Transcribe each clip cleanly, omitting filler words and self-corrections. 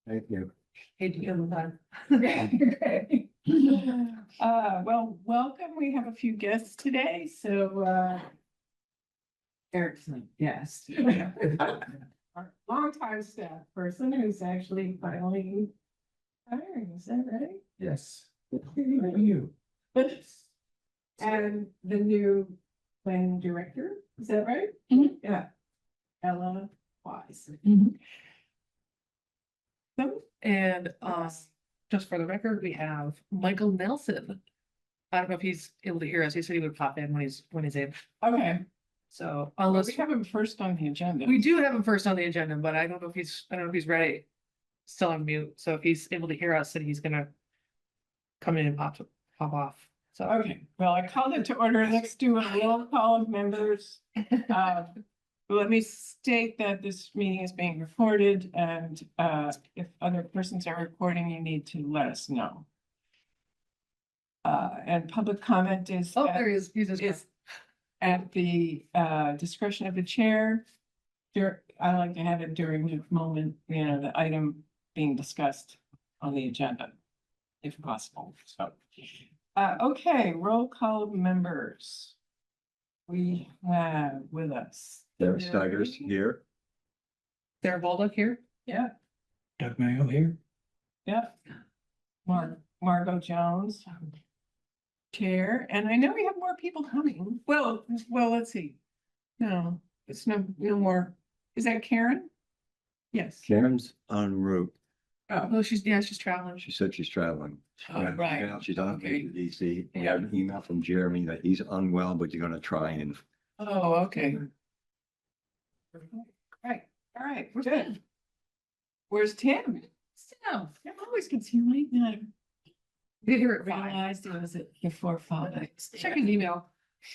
Thank you. Hate to give them time. Well, welcome. We have a few guests today, so Eric's a guest. Our longtime staff person who's actually finally hiring, is that right? Yes. You. And the new planning director, is that right? Mhm. Yeah. Ella Wise. So, And just for the record, we have Michael Nelson. I don't know if he's able to hear us. He said he would pop in when he's in. okay, So well, unless we have him first on the agenda. we do have him first on the agenda, but I don't know if he's ready. Still on mute. So if he's able to hear us, then he's gonna come in and pop off. So Okay, well, I called it to order. Let's do a roll call of members. Let me state that this meeting is being recorded and if other persons are recording, you need to let us know. And public comment is there he is. He's just is at the discretion of the chair. I like to have it during the moment, the item being discussed on the agenda, if possible. So, okay, roll call of members. We have with us. Sarah Steigers here. Sarah Baldock here. Yeah, Doug Mayo here. yeah. Margot Jones. Chair, and I know we have more people coming. Well, let's see. No, it's no more. Is that Karen? Yes. Karen's en route. Oh, she's traveling. She said she's traveling. Oh, right. Now she's on Okay. to DC. We got an email from Jeremy that he's unwell, but you're gonna try and. Oh, okay. Right, all right, we're good. Where's Tim? So I always can see my name. did hear it fine. Realized it was before 5. Check his email.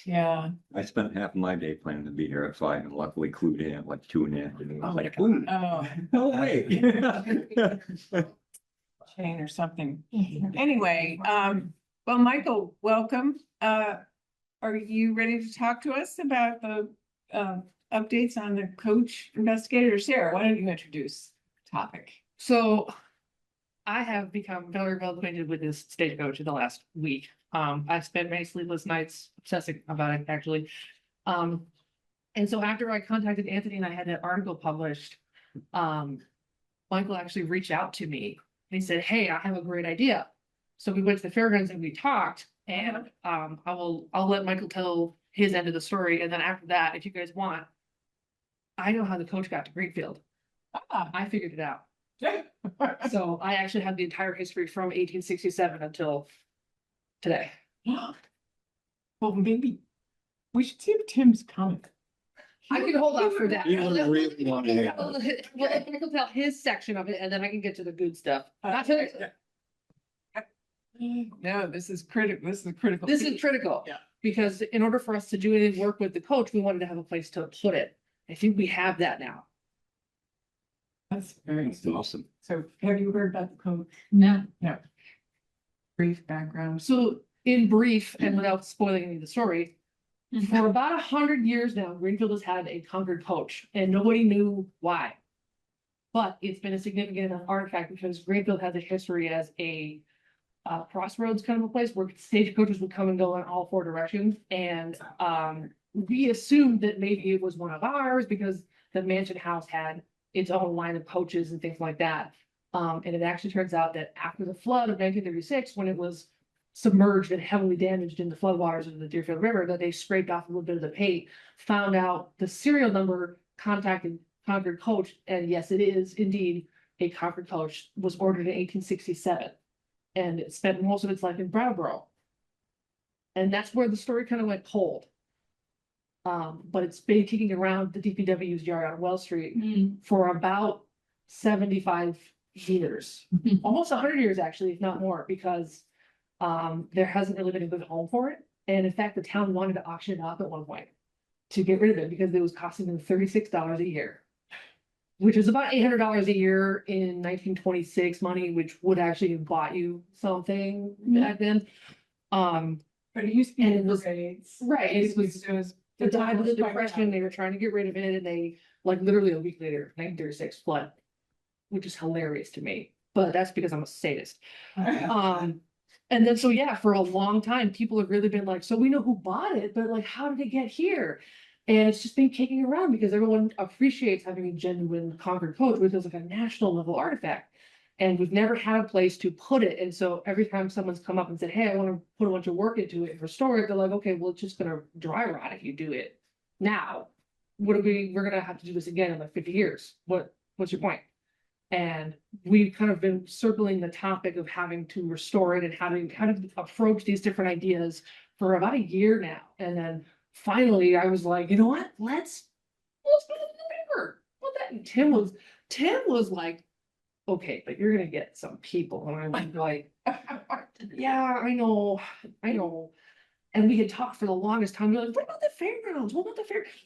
Yeah. I spent half my day planning to be here at 5 and luckily clued in at like 2 in the afternoon. I was Oh, like, my ooh, Oh, no way. chain or something. Anyway, well, Michael, welcome. Are you ready to talk to us about the updates on the coach investigator? Sarah, why don't you introduce the topic? So I have become very well acquainted with this stagecoach in the last week. I've spent many sleepless nights obsessing about it, actually. And so after I contacted Anthony and I had that article published, Michael actually reached out to me. And he said, "Hey, I have a great idea." So we went to the fairgrounds and we talked, and I'll let Michael tell his end of the story. And then after that, if you guys want, I know how the coach got to Greenfield. I figured it out. So I actually have the entire history from 1867 until today. Well, maybe we should see if Tim's coming. I can hold out for that. You wouldn't really want to hear Well, I can tell his section of it, and then I can get to the good stuff. Not to- No, this is critical. This is a critical. This is critical. Yeah. Because in order for us to do any work with the coach, we wanted to have a place to put it. I think we have that now. That's very That's awesome. So have you heard about the coach? No. No. Brief background. So in brief, and without spoiling any of the story, for about 100 years now, Greenfield has had a Concord coach, and nobody knew why. But it's been a significant enough artifact because Greenfield has a history as a crossroads kind of a place where stagecoaches would come and go in all 4 directions. And we assumed that maybe it was one of ours because the mansion house had its own line of coaches and things like that. And it actually turns out that after the flood of 1936, when it was submerged and heavily damaged in the floodwaters of the Deerfield River, that they scraped off a little bit of the paint, found out the serial number, contacted Concord coach, and yes, it is indeed a Concord coach, was ordered in 1867. And it spent most of its life in Brattleboro. And that's where the story kind of went cold. But it's been kicking around the DPW's yard on Wells Street for about 75 years, almost 100 years, actually, if not more, because there hasn't really been a good home for it. And in fact, the town wanted to auction it off at one point to get rid of it because it was costing them $36 a year, which is about $800 a year in 1926 money, which would actually have bought you something back then. But it used to be And it in was- grades. Right, it was the time of the Right. Depression, they were trying to get rid of it, and they, like, literally a week later, 1936 flood. which is hilarious to me, but that's because I'm a sadist. And then, so yeah, for a long time, people have really been like, so we know who bought it, but like, how did it get here? And it's just been kicking around because everyone appreciates having a genuine Concord coach, which is like a national level artifact. And we've never had a place to put it. And so every time someone's come up and said, hey, I want to put a bunch of work into it and restore it, they're like, okay, well, it's just gonna dry rot if you do it now. We're gonna have to do this again in like 50 years. What's your point? And we've kind of been circling the topic of having to restore it and having how to approach these different ideas for about a year now. And then finally I was like, you know what? Let's put it in the paper. Put that. And Tim was like, okay, but you're gonna get some people. And I'm like, yeah, I know. And we had talked for the longest time. We're like, what about the fairgrounds? What about the fairgrounds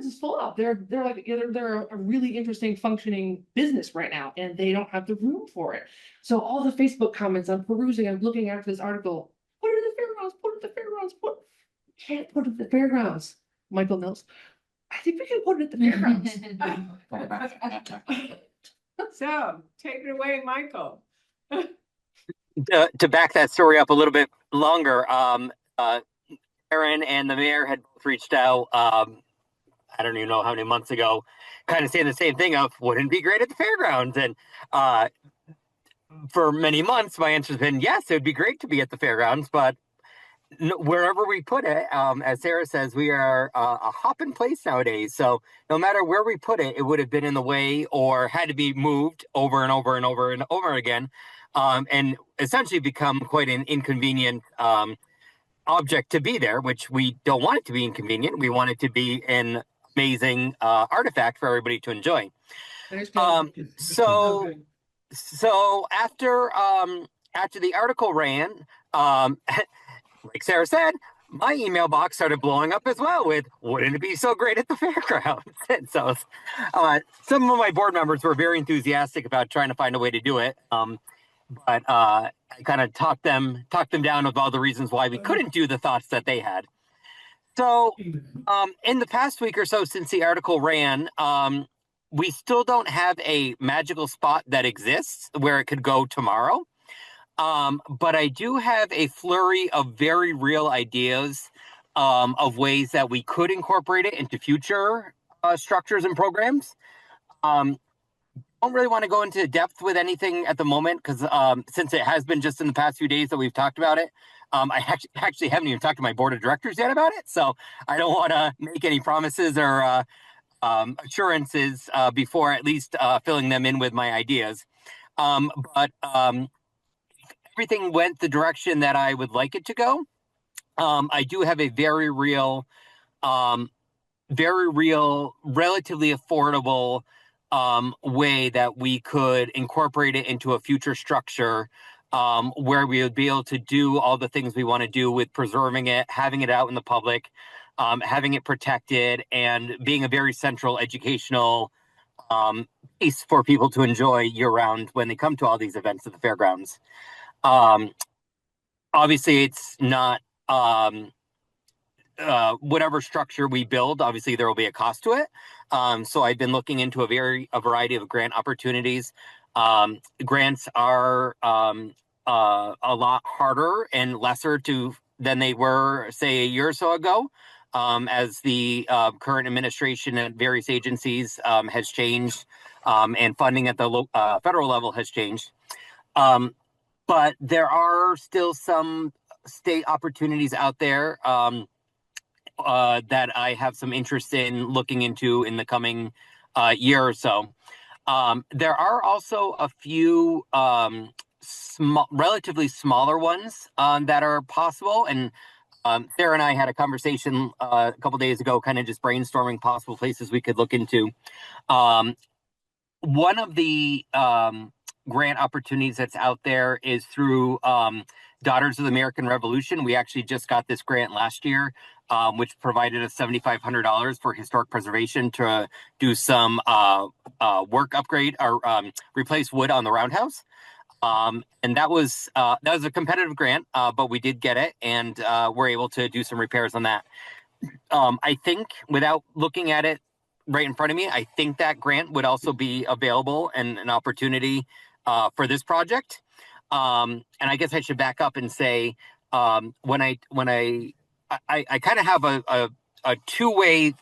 is full up. They're like, they're a really interesting functioning business right now, and they don't have the room for it. So all the Facebook comments I'm perusing, I'm looking after this article. Put it in the fairgrounds, put it in the fairgrounds, can't put it in the fairgrounds. Michael Mills. I think we can put it at the fairgrounds. So take it away, Michael. To back that story up a little bit longer, Aaron and the mayor had both reached out, I don't even know how many months ago, kind of saying the same thing of, wouldn't it be great at the fairgrounds? And for many months, my answer has been, yes, it would be great to be at the fairgrounds, but wherever we put it, as Sarah says, we are a hopping place nowadays. So no matter where we put it, it would have been in the way or had to be moved over and over and over and over again, and essentially become quite an inconvenient object to be there, which we don't want it to be inconvenient. We want it to be an amazing artifact for everybody to enjoy. So after the article ran, like Sarah said, my email box started blowing up as well with, wouldn't it be so great at the fairgrounds? And so some of my board members were very enthusiastic about trying to find a way to do it. But I kind of talked them down with all the reasons why we couldn't do the thoughts that they had. So in the past week or so since the article ran, we still don't have a magical spot that exists where it could go tomorrow. But I do have a flurry of very real ideas of ways that we could incorporate it into future structures and programs. Don't really want to go into depth with anything at the moment because since it has been just in the past few days that we've talked about it, I actually haven't even talked to my board of directors yet about it. So I don't want to make any promises or assurances before at least filling them in with my ideas. But everything went the direction that I would like it to go. I do have a very real, relatively affordable way that we could incorporate it into a future structure where we would be able to do all the things we want to do with preserving it, having it out in the public, having it protected, and being a very central educational piece for people to enjoy year-round when they come to all these events at the fairgrounds. Obviously, it's not whatever structure we build, obviously there will be a cost to it. So I've been looking into a variety of grant opportunities. Grants are a lot harder and lesser than they were, say, a year or so ago, as the current administration at various agencies has changed, and funding at the federal level has changed. But there are still some state opportunities out there that I have some interest in looking into in the coming year or so. There are also a few relatively smaller ones that are possible. And Sarah and I had a conversation a couple days ago, kind of just brainstorming possible places we could look into. One of the grant opportunities that's out there is through Daughters of the American Revolution. We actually just got this grant last year, which provided us $7,500 for historic preservation to do some work upgrade or replace wood on the roundhouse. And that was a competitive grant, but we did get it, and we're able to do some repairs on that. I think without looking at it right in front of me. I think that grant would also be available and an opportunity for this project. And I guess I should back up and say when I kind of have a two-way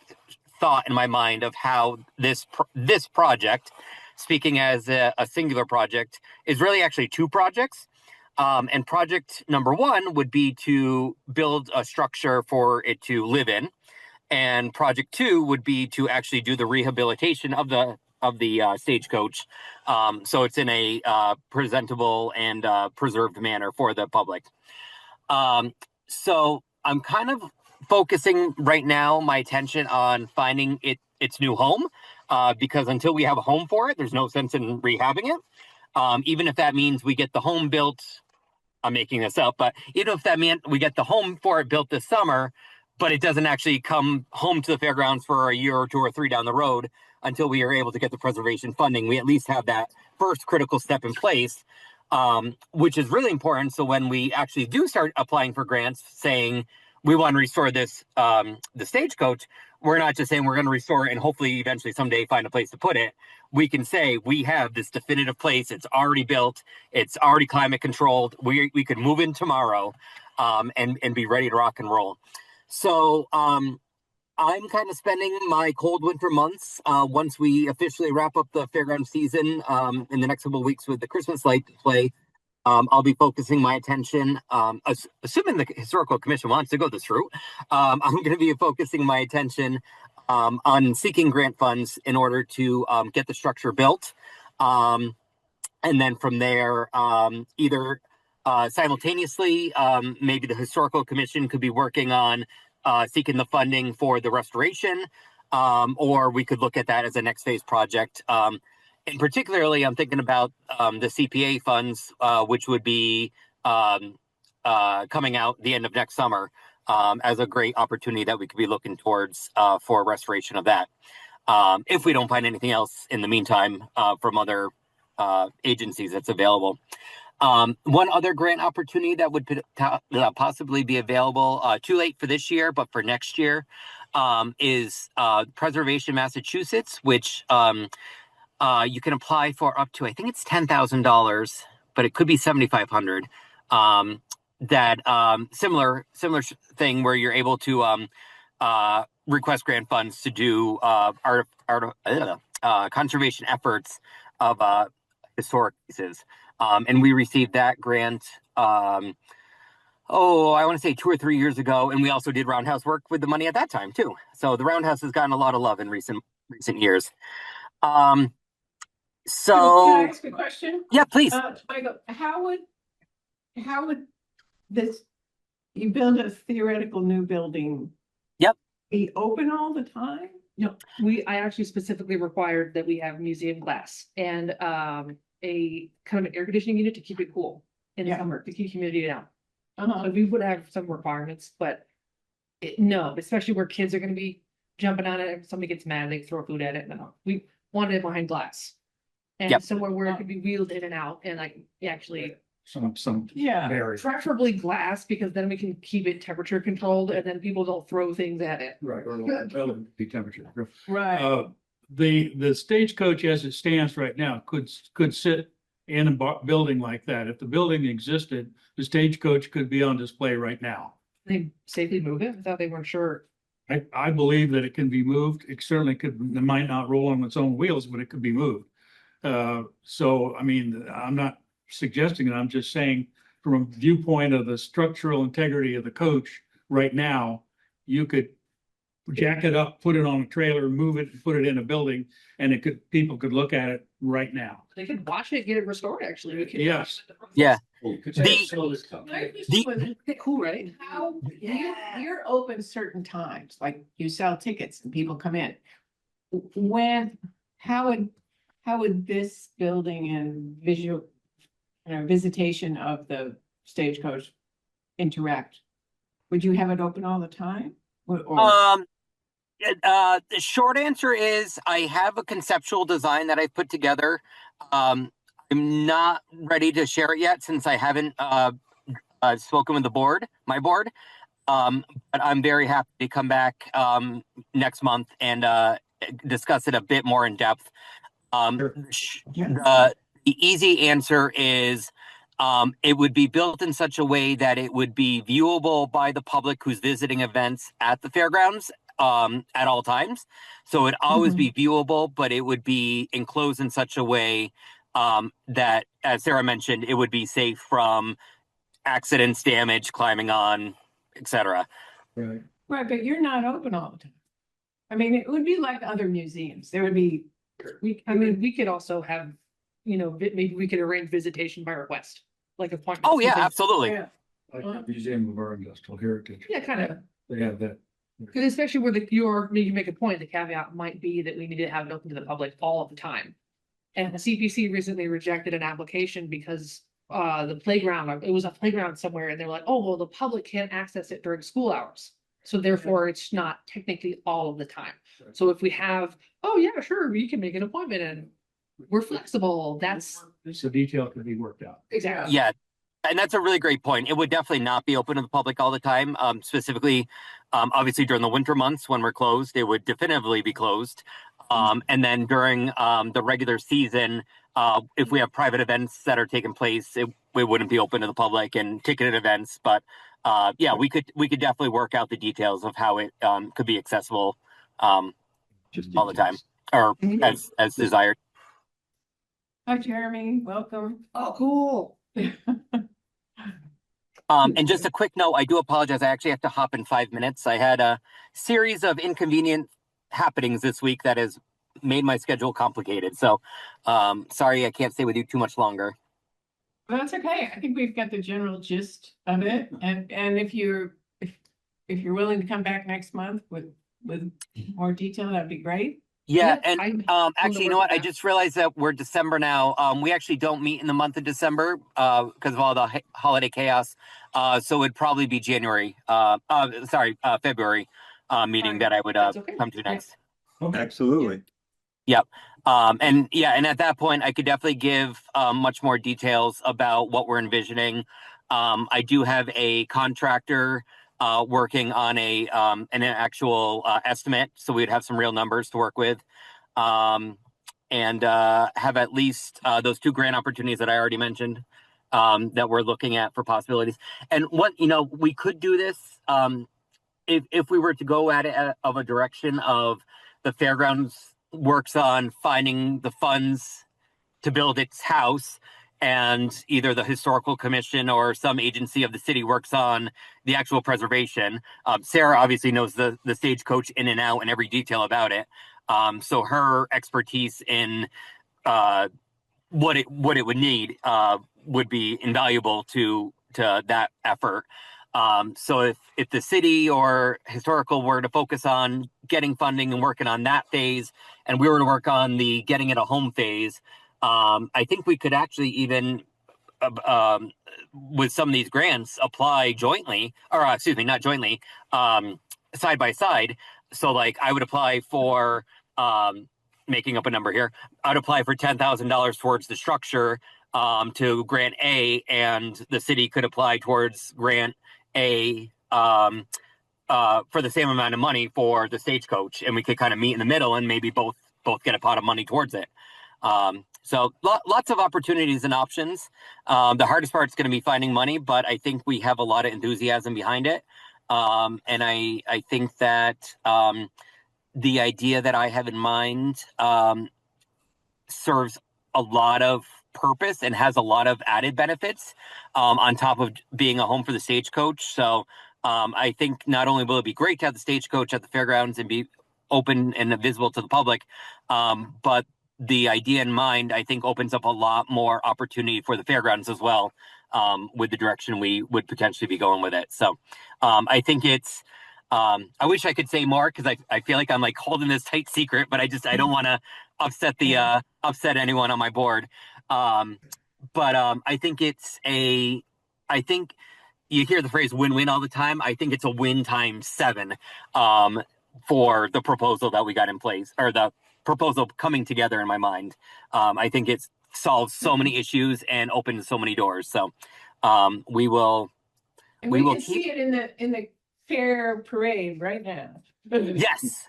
thought in my mind of how this project, speaking as a singular project, is really actually two projects. And project number one would be to build a structure for it to live in. And project two would be to actually do the rehabilitation of the stagecoach, so it's in a presentable and preserved manner for the public. So I'm kind of focusing right now my attention on finding its new home, because until we have a home for it, there's no sense in rehabbing it. Even if that means we get the home built, I'm making this up, but even if that meant we get the home for it built this summer, but it doesn't actually come home to the fairgrounds for a year or two or three down the road until we are able to get the preservation funding, we at least have that first critical step in place, which is really important. So when we actually do start applying for grants saying we want to restore this, the stagecoach, we're not just saying we're going to restore it and hopefully eventually someday find a place to put it. We can say we have this definitive place. It's already built. It's already climate controlled. We could move in tomorrow and be ready to rock and roll. So I'm kind of spending my cold winter months once we officially wrap up the fairground season in the next couple of weeks with the Christmas light display. I'll be focusing my attention, assuming the Historical Commission wants to go this route, I'm going to be focusing my attention on seeking grant funds in order to get the structure built. And then from there, either simultaneously, maybe the Historical Commission could be working on seeking the funding for the restoration, or we could look at that as a next phase project. And particularly, I'm thinking about the CPA funds, which would be coming out the end of next summer as a great opportunity that we could be looking towards for restoration of that. If we don't find anything else in the meantime from other agencies that's available. One other grant opportunity that would possibly be available, too late for this year, but for next year, is Preservation Massachusetts, which you can apply for up to, I think it's $10,000, but it could be $7,500. That similar thing where you're able to request grant funds to do conservation efforts of historic pieces. And we received that grant, I want to say 2 or 3 years ago. And we also did Roundhouse work with the money at that time too. So the Roundhouse has gotten a lot of love in recent years. Can I ask a question? Yeah, please. Michael, how would this, you build a theoretical new building? Yep. Be open all the time? No, I actually specifically required that we have museum glass and a kind of an air conditioning unit to keep it cool in the summer, to keep humidity down. So we would have some requirements, but no, especially where kids are gonna be jumping on it. If somebody gets mad, they throw food at it. No, we wanted it behind glass. And somewhere where it could be wheeled in and out and like actually Some Yeah. barrier. preferably glass, because then we can keep it temperature controlled and then people don't throw things at it. Right, or be temperature. Right. The stagecoach as it stands right now could sit in a building like that. If the building existed, the stagecoach could be on display right now. They safely move it. I thought they weren't sure. I believe that it can be moved. It certainly could, it might not roll on its own wheels, but it could be moved. So, I mean, I'm not suggesting it. I'm just saying from a viewpoint of the structural integrity of the coach right now, you could jack it up, put it on a trailer, move it, put it in a building, and people could look at it right now. They could wash it, get it restored, actually. We could- Yes. Yeah. Well, you could The- say slow this come. Cool, right? How, you're open certain times, like you sell tickets and people come in. How would this building and visitation of the stagecoach interact? Would you have it open all the time? Or- The short answer is I have a conceptual design that I've put together. I'm not ready to share it yet since I haven't spoken with my board. But I'm very happy to come back next month and discuss it a bit more in depth. Sure. The easy answer is it would be built in such a way that it would be viewable by the public who's visiting events at the fairgrounds at all times. So it'd always be viewable, but it would be enclosed in such a way that, as Sarah mentioned, it would be safe from accidents, damage, climbing on, etc. Right. Right, but you're not open all the time. I mean, it would be like other museums. There would be, we could also have, maybe we could arrange visitation by request, like appointments. Oh yeah, because- absolutely. yeah, Like the Museum of Our Industrial Heritage. Yeah, kind of. They have that. Because especially where you make a point, the caveat might be that we need to have it open to the public all of the time. And the CPC recently rejected an application because the playground, it was a playground somewhere, and they were like, oh, well, the public can't access it during school hours. So therefore, it's not technically all of the time. Right. So if we have, oh, yeah, sure, you can make an appointment and we're flexible, that's It's a detail could be worked out. exactly. Yeah, and that's a really great point. It would definitely not be open to the public all the time. Specifically, obviously during the winter months when we're closed, it would definitively be closed. And then during the regular season, if we have private events that are taking place, it wouldn't be open to the public and ticketed events. But yeah, we could definitely work out the details of how it could be accessible Just all the time, details. or as desired. Hi, Jeremy, welcome. Oh, cool. And just a quick note, I do apologize. I actually have to hop in 5 minutes. I had a series of inconvenient happenings this week that has made my schedule complicated. So sorry, I can't stay with you too much longer. Well, that's okay. I think we've got the general gist of it. And if you're willing to come back next month with more detail, that'd be great. Yeah, Yeah, and I'm actually, you know what? I just realized that we're December now. We actually don't meet in the month of December because of all the holiday chaos. So it'd probably be February meeting Fine. that I would That's okay. come to next. Absolutely. And yeah, and at that point, I could definitely give much more details about what we're envisioning. I do have a contractor working on an actual estimate, so we'd have some real numbers to work with, and have at least those 2 grant opportunities that I already mentioned that we're looking at for possibilities. And what we could do this if we were to go at it of a direction of the fairgrounds works on finding the funds to build its house, and either the historical commission or some agency of the city works on the actual preservation. Sarah obviously knows the stagecoach in and out and every detail about it. So her expertise in what it would need would be invaluable to that effort. So if the city or historical were to focus on getting funding and working on that phase, and we were to work on the getting it a home phase, I think we could actually even, with some of these grants, apply jointly, or excuse me, not jointly, side by side. So like I would apply for, making up a number here, I'd apply for $10,000 towards the structure to grant A, and the city could apply towards grant A for the same amount of money for the stagecoach, and we could kind of meet in the middle and maybe both get a pot of money towards it. So lots of opportunities and options. The hardest part is going to be finding money, but I think we have a lot of enthusiasm behind it. And I think that the idea that I have in mind serves a lot of purpose and has a lot of added benefits on top of being a home for the stagecoach. So I think not only will it be great to have the stagecoach at the fairgrounds and be open and visible to the public, but the idea in mind, I think, opens up a lot more opportunity for the fairgrounds as well, with the direction we would potentially be going with it. So I think it's, I wish I could say more because I feel like I'm like holding this tight secret, but I don't want to upset anyone on my board. But I think I think you hear the phrase win-win all the time. I think it's a win times 7 for the proposal that we got in place, or the proposal coming together in my mind. I think it solves so many issues and opens so many doors. So we will can see it in the fair parade right now.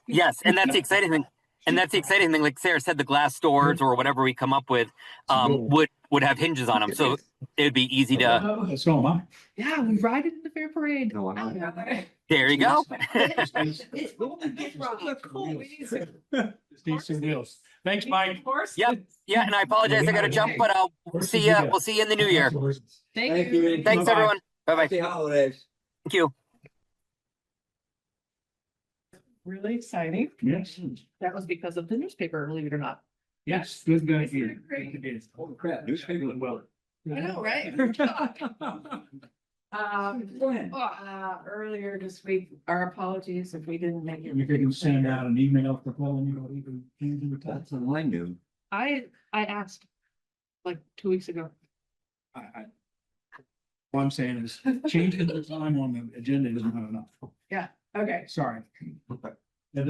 Yes, and that's the exciting thing. And that's the exciting thing. Like Sarah said, the glass doors or whatever we come up with would have hinges on them, so it would be easy to. So am I. Yeah, we ride it in the fair parade. No, I don't. There you go. Decent deals. Thanks, Mike. Of course. Yep. Yeah, and I apologize. I got to jump, but we'll see you. We'll see you in the new year. Thank you. Thanks, Bye-bye. everyone. Bye bye. Happy holidays. Thank you. Really exciting. Yes, That was because of the newspaper, believe it or not. yes, good idea. Great. It is. Holy crap. Newspaper well. I know, right? Go ahead. Earlier this week, our apologies if we didn't make it. You can send out an email for calling you, or even changing the time. That's all I knew. I asked like 2 weeks ago. What I'm saying is changing the time on the agenda is not enough. Okay, Sorry. That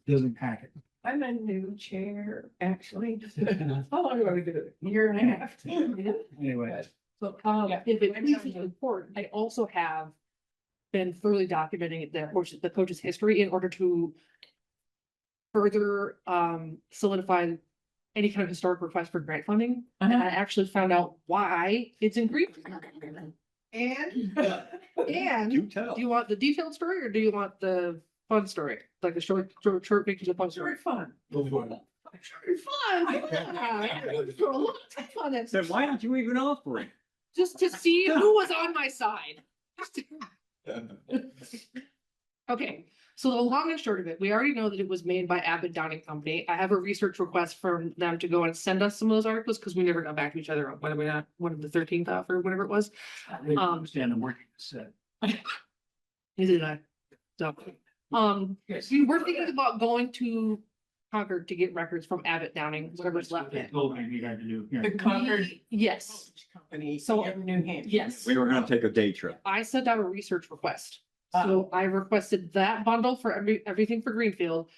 doesn't hack it. I'm a new chair, actually. How long have I been doing it? Year and a half. Anyway, So, Yeah. if it pleases the court, I also have been thoroughly documenting the coach's history in order to further solidify any kind of historic request for grant funding. And I actually found out why it's in Greenfield. And Do tell. do you want the detailed story or do you want the fun story? Like the short pictures of fun story? Very fun. Very fun. Yeah. For a long time on it. Then why did you even offer it? Just to see who was on my side. Okay, so the long and short of it, we already know that it was made by Abbott Downing Company. I have a research request from them to go and send us some of those articles because we never got back to each other on whether we not one of the 13th off or whatever it was. I didn't understand the word you said. Neither did I. So, we were thinking about going to Concord to get records from Abbott Downing, whatever's left. They told me we had to do. The Concord Yes, Company, So- in New Hampshire. yes. We were gonna take a day trip. I sent out a research request. So I requested that bundle for everything for Greenfield.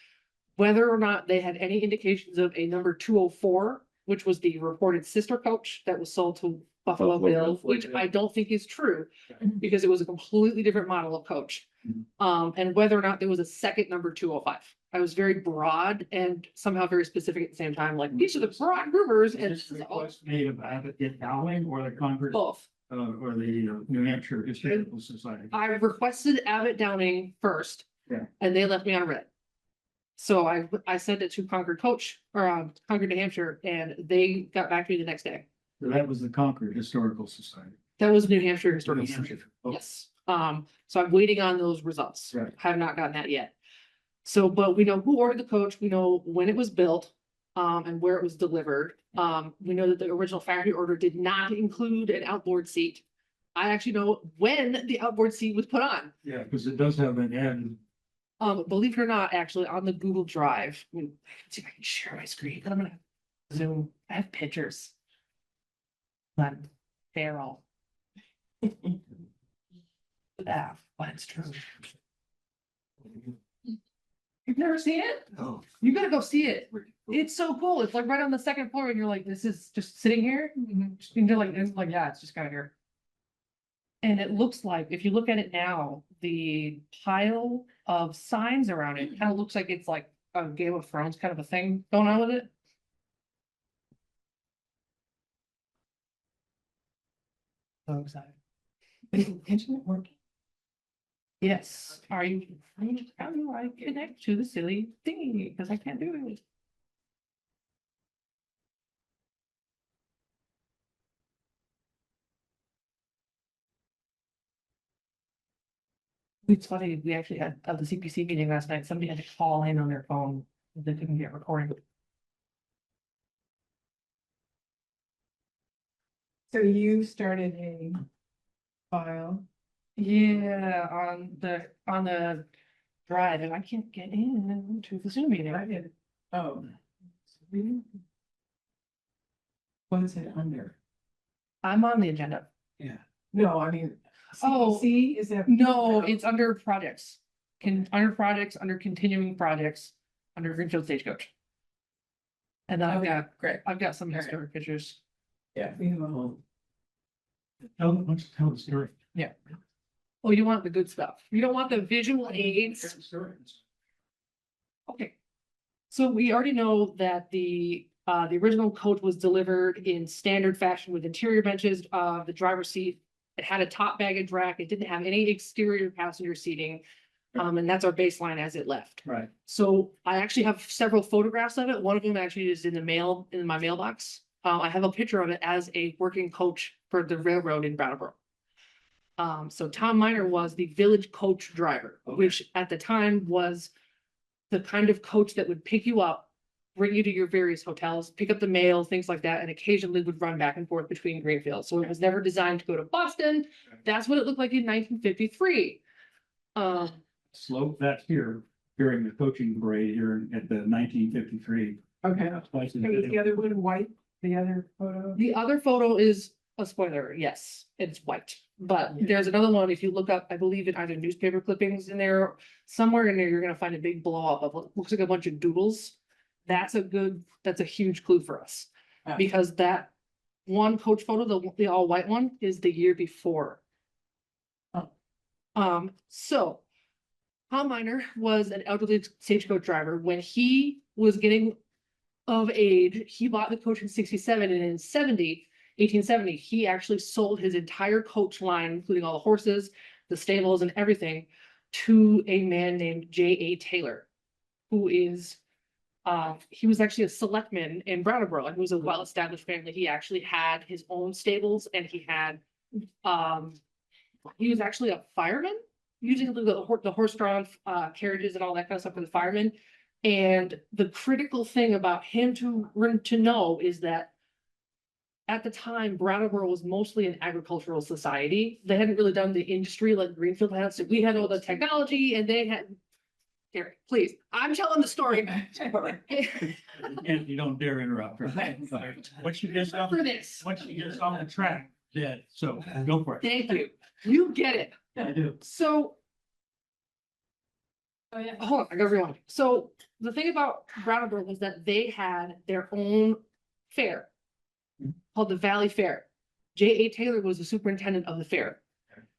Whether or not they had any indications of a number 204, which was the reported sister coach that was sold to Buffalo Buffalo Bills, Bills, which yeah. I don't think is true. Because it was a completely different model of coach. And whether or not there was a second number 205. I was very broad and somehow very specific at the same time, like these are the broad rumors and Is this request made of Abbott Dowling or the Concord, both. or the New Hampshire Historical Society? I requested Abbott Downing first. Yeah. And they left me on red. So I sent it to Concord Coach or Concord, New Hampshire, and they got back to me the next day. So that was the Concord Historical Society. That was New Hampshire Historical New Society. Hampshire. Oh, Yes. So I'm waiting on those results. Right. Have not gotten that yet. So, but we know who ordered the coach, we know when it was built, and where it was delivered. We know that the original factory order did not include an outboard seat. I actually know when the outboard seat was put on. Yeah, because it does have an end. Believe it or not, actually on the Google Drive, let's see if I can share my screen. I'm gonna zoom. I have pictures. But they're all. Yeah, but it's true. You've never seen it? Oh. You gotta go see it. It's so cool. It's like right on the second floor and you're like, this is just sitting here. And you're like, it's like, yeah, it's just kind of here. And it looks like, if you look at it now, the pile of signs around it kind of looks like it's like a Game of Thrones kind of a thing going on with it. So excited. Is the internet working? Yes, are you, how do I connect to the silly thingy? Because I can't do it. It's funny, we actually had, at the CPC meeting last night, somebody had to call in on their phone, they couldn't get recording. So you started a file. Yeah, on the drive, and I can't get in to the Zoom meeting. I did. Oh. What is it under? I'm on the agenda. No, I mean. Oh, CPC, is that? No, it's under projects. Under projects, under continuing projects, under Greenfield Stagecoach. And then I've got some historic pictures. Yeah, we have a whole. Let's tell the story. Oh, you want the good stuff. You don't want the visual aids. Okay. So we already know that the original coach was delivered in standard fashion with interior benches, the driver's seat. It had a top baggage rack. It didn't have any exterior passenger seating. And that's our baseline as it left. Right. So I actually have several photographs of it. One of them actually is in my mailbox. I have a picture of it as a working coach for the railroad in Brattleboro. So Tom Miner was the village coach driver, which at the time was the kind of coach that would pick you up, bring you to your various hotels, pick up the mail, things like that, and occasionally would run back and forth between Greenfield. So it was never designed to go to Boston. That's what it looked like in 1953. Slope that here during the coaching parade here at the 1953. Okay. Places. Is the other one white, the other photo? The other photo is a spoiler. Yes, it's white. But there's another one. If you look up, I believe in either newspaper clippings in there, somewhere in there, you're gonna find a big blow up of what looks like a bunch of doodles. That's a huge clue for us. Yeah. Because that one coach photo, the all white one, is the year before. So Tom Miner was an elderly stagecoach driver. When he was getting of age, he bought the coach in 67, and in 1870, he actually sold his entire coach line, including all the horses, the stables, and everything, to a man named J.A. Taylor, who is, he was actually a selectman in Brattleboro, and he was a well-established family. He actually had his own stables, and he was actually a fireman, using the horse-drawn carriages and all that kind of stuff for the firemen. And the critical thing about him to know is that at the time, Brattleboro was mostly an agricultural society. They hadn't really done the industry like Greenfield had. So we had all the technology, and they had. Gary, please, I'm telling the story. And you don't dare interrupt. Once you get off, For this. once you get off the track, dead. So go for it. Thank you. You get it. I do. So. Oh yeah, hold on, I gotta rewind. So the thing about Brattleboro was that they had their own fair called the Valley Fair. J.A. Taylor was the superintendent of the fair.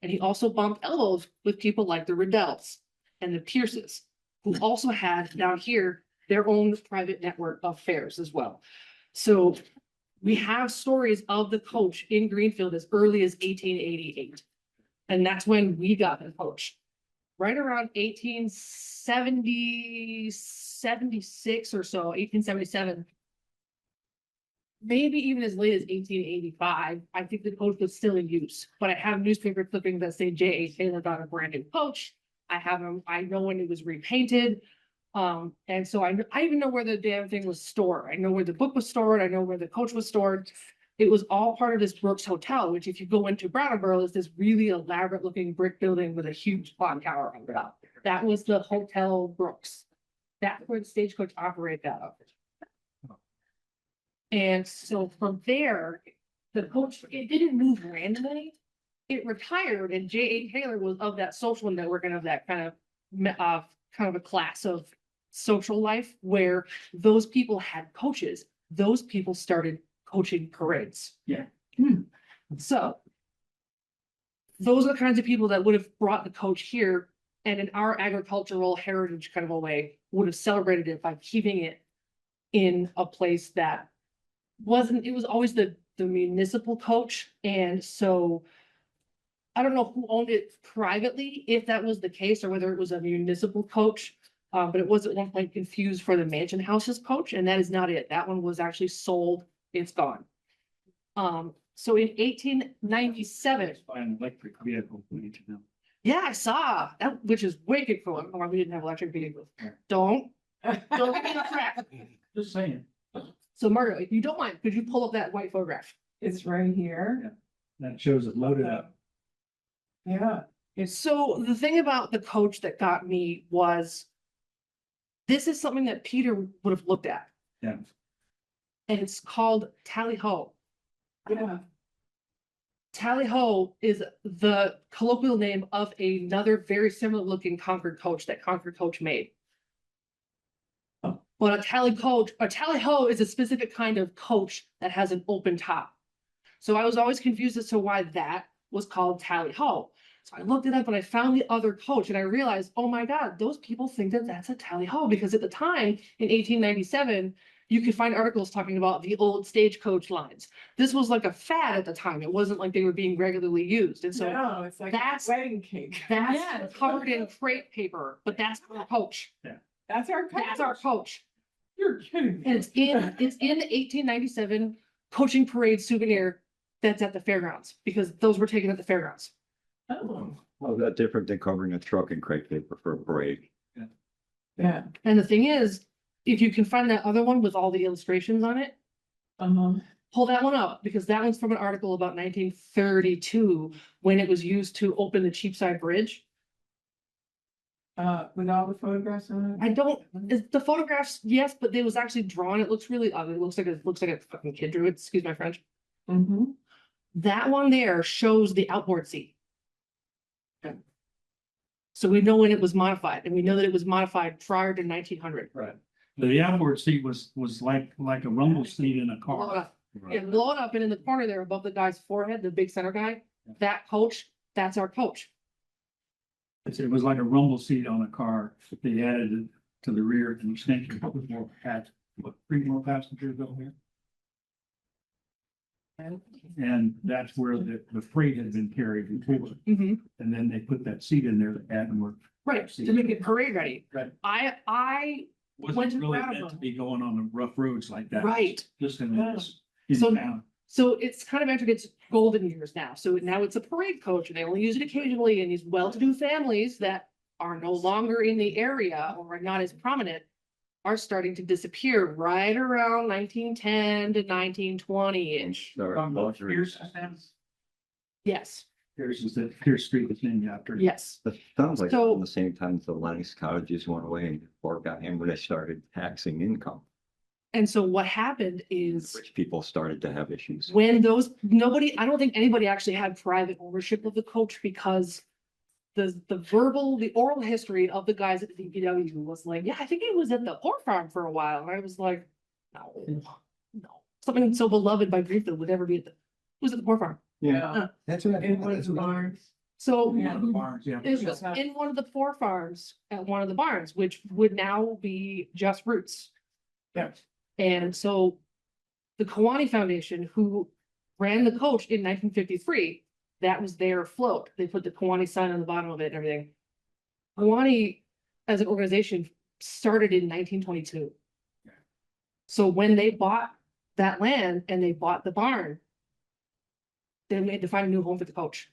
And he also bumped elbows with people like the Riddells and the Pierces, who also had down here their own private network of fairs as well. So we have stories of the coach in Greenfield as early as 1888. And that's when we got the coach. Right around 1870, 76 or so, 1877. Maybe even as late as 1885, I think the coach was still in use. But I have newspaper clippings that say J.A. Taylor got a brand new coach. I know when it was repainted. And so I even know where the damn thing was stored. I know where the book was stored. I know where the coach was stored. It was all part of this Brooks Hotel, which if you go into Brattleboro, is this really elaborate looking brick building with a huge clock tower on top. That was the Hotel Brooks. That's where the stagecoach operated out of. And so from there, the coach, it didn't move randomly. It retired, and J.A. Taylor was of that social network and of that kind of a class of social life where those people had coaches. Those people started coaching parades. Yeah. So those are the kinds of people that would have brought the coach here, and in our agricultural heritage kind of a way, would have celebrated it by keeping it in a place that it was always the municipal coach. And so I don't know who owned it privately, if that was the case, or whether it was a municipal coach. But it was at one point confused for the Mansion House's coach, and that is not it. That one was actually sold. It's gone. So in 1897. Buy an electric vehicle, we need to know. Yeah, I saw that, which is wicked cool. I don't know why we didn't have electric vehicles. Don't get me off track. Just saying. So Margo, if you don't mind, could you pull up that white photograph? It's right here. That shows it loaded up. Yeah. So the thing about the coach that got me was, this is something that Peter would have looked at. Yeah. And it's called Tally Ho. Yeah. Tally Ho is the colloquial name of another very similar looking Concord coach that Concord coach made. Oh. But a Tally Ho is a specific kind of coach that has an open top. So I was always confused as to why that was called Tally Ho. So I looked it up and I found the other coach and I realized, oh my God, those people think that that's a tally ho, because at the time in 1897, you could find articles talking about the old stagecoach lines. This was like a fad at the time. It wasn't like they were being regularly used. And so No, it's like a that's- wedding cake. that's covered in crepe paper, but that's our coach. That's our. That's our coach. You're kidding. And it's in the 1897 coaching parade souvenir that's at the fairgrounds, because those were taken at the fairgrounds. Oh, Well, that's different than covering a truck in crepe paper for a parade. yeah. And the thing is, if you can find that other one with all the illustrations on it, pull that one up, because that one's from an article about 1932, when it was used to open the Cheapside Bridge. With all the photographs on it? I don't, the photographs, yes, but they was actually drawn. It looks really ugly. It looks like a fucking kid drew it. Excuse my French. Mm-hmm. That one there shows the outboard seat. So we know when it was modified, and we know that it was modified prior to 1900. Right. The outboard seat was like a rumble seat in a Blow it car. up. Yeah, blow it up, and in the corner there above the guy's forehead, the big center guy, that coach, that's our coach. It was like a rumble seat on a car. They added it to the rear and extension. Had, what, 3 more passengers over here? And that's where the freight had been carried before. And then they put that seat in there to add more. Right, to make it parade ready. Right. I Went to Wasn't really Brattleboro. meant to be going on the rough roads like that. Right. Just in So- town. So it's kind of entered its golden years now. So now it's a parade coach, and they only use it occasionally, and these well-to-do families that are no longer in the area or are not as prominent are starting to disappear right around 1910 to 1920-ish. Yes, Pierce is that Pierce Street is named after. yes. That sounds like So- around the same time the Lennox cottages went away and or got him when they started taxing income. And so what happened is Rich people started to have issues. when I don't think anybody actually had private ownership of the coach, because the oral history of the guys at the DPW was like, yeah, I think it was at the Port Farm for a while. And I was like, no. Something so beloved by Greenfield would ever be it was at the Port Farm. Yeah. That's what. It was Barnes. So One of the barns, yeah. it was in one of the Port Farms at one of the barns, which would now be Just Roots. Yeah. And so the Kiwani Foundation, who ran the coach in 1953, that was their float. They put the Kiwani sign on the bottom of it and everything. Kiwani, as an organization, started in 1922. So when they bought that land and they bought the barn, they made to find a new home for the coach.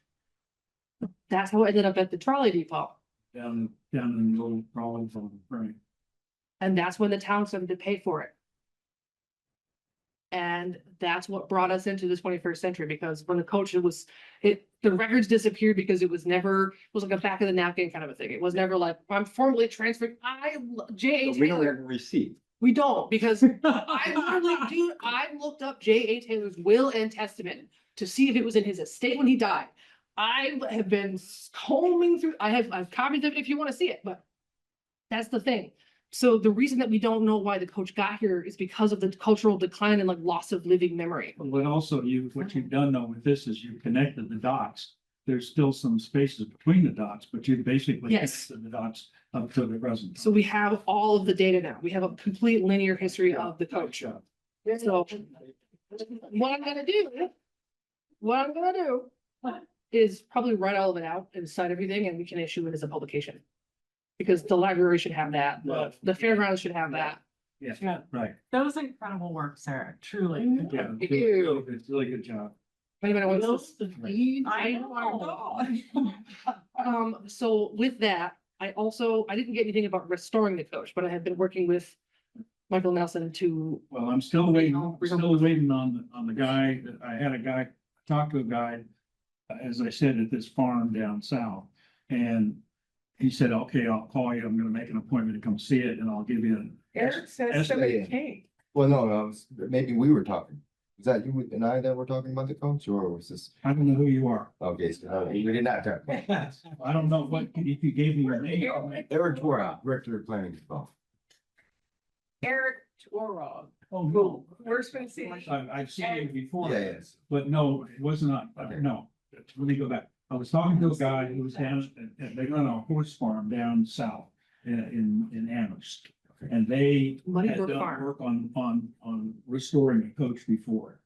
That's how it ended up at the trolley depot. Down in the little Rawlings on the frame. And that's when the town started to pay for it. And that's what brought us into the 21st century, because when the coach the records disappeared because it was like a back of the napkin kind of a thing. It was never like, I'm formally transferred. J.A. So we don't Taylor. have a receipt. We don't, because I looked up J.A. Taylor's will and testament to see if it was in his estate when he died. I have been combing through, I've copied it if you want to see it, but that's the thing. So the reason that we don't know why the coach got here is because of the cultural decline and like loss of living memory. But also what you've done though with this is you connected the dots. There's still some spaces between the dots, but you basically Yes. connected the dots up to the present. So we have all of the data now. We have a complete linear history of the coach. So what I'm gonna do is probably write all of it out and cite everything, and we can issue it as a publication. Because the library should have that, the fairgrounds should have that. Yeah. Right. That was incredible work, Sarah, truly. Yeah. Thank you. It's really good job. Anybody wants to? I know. So with that, I didn't get anything about restoring the coach, but I have been working with Michael Nelson to, Well, I'm still waiting on the guy. I had a guy, talk to a guy, as I said, at this farm down south. And he said, okay, I'll call you. I'm gonna make an appointment to come see it and I'll give you an. Eric says Yes, somebody yeah. came. Well, no, maybe we were talking. Was that you and I that were talking about the coach, or was this? I don't know who you are. Okay, so we did not talk. I don't know if you gave me your name. Eric Tora, Director of Planning Department. Eric Toro. Oh, no. Where's Vinci? I've seen you before. Yeah, yes. But no, it was not, no, let me go back. I was talking to a guy who was down, they run a horse farm down south in Amherst. And they Money had Brook done Farm. work on restoring a coach before.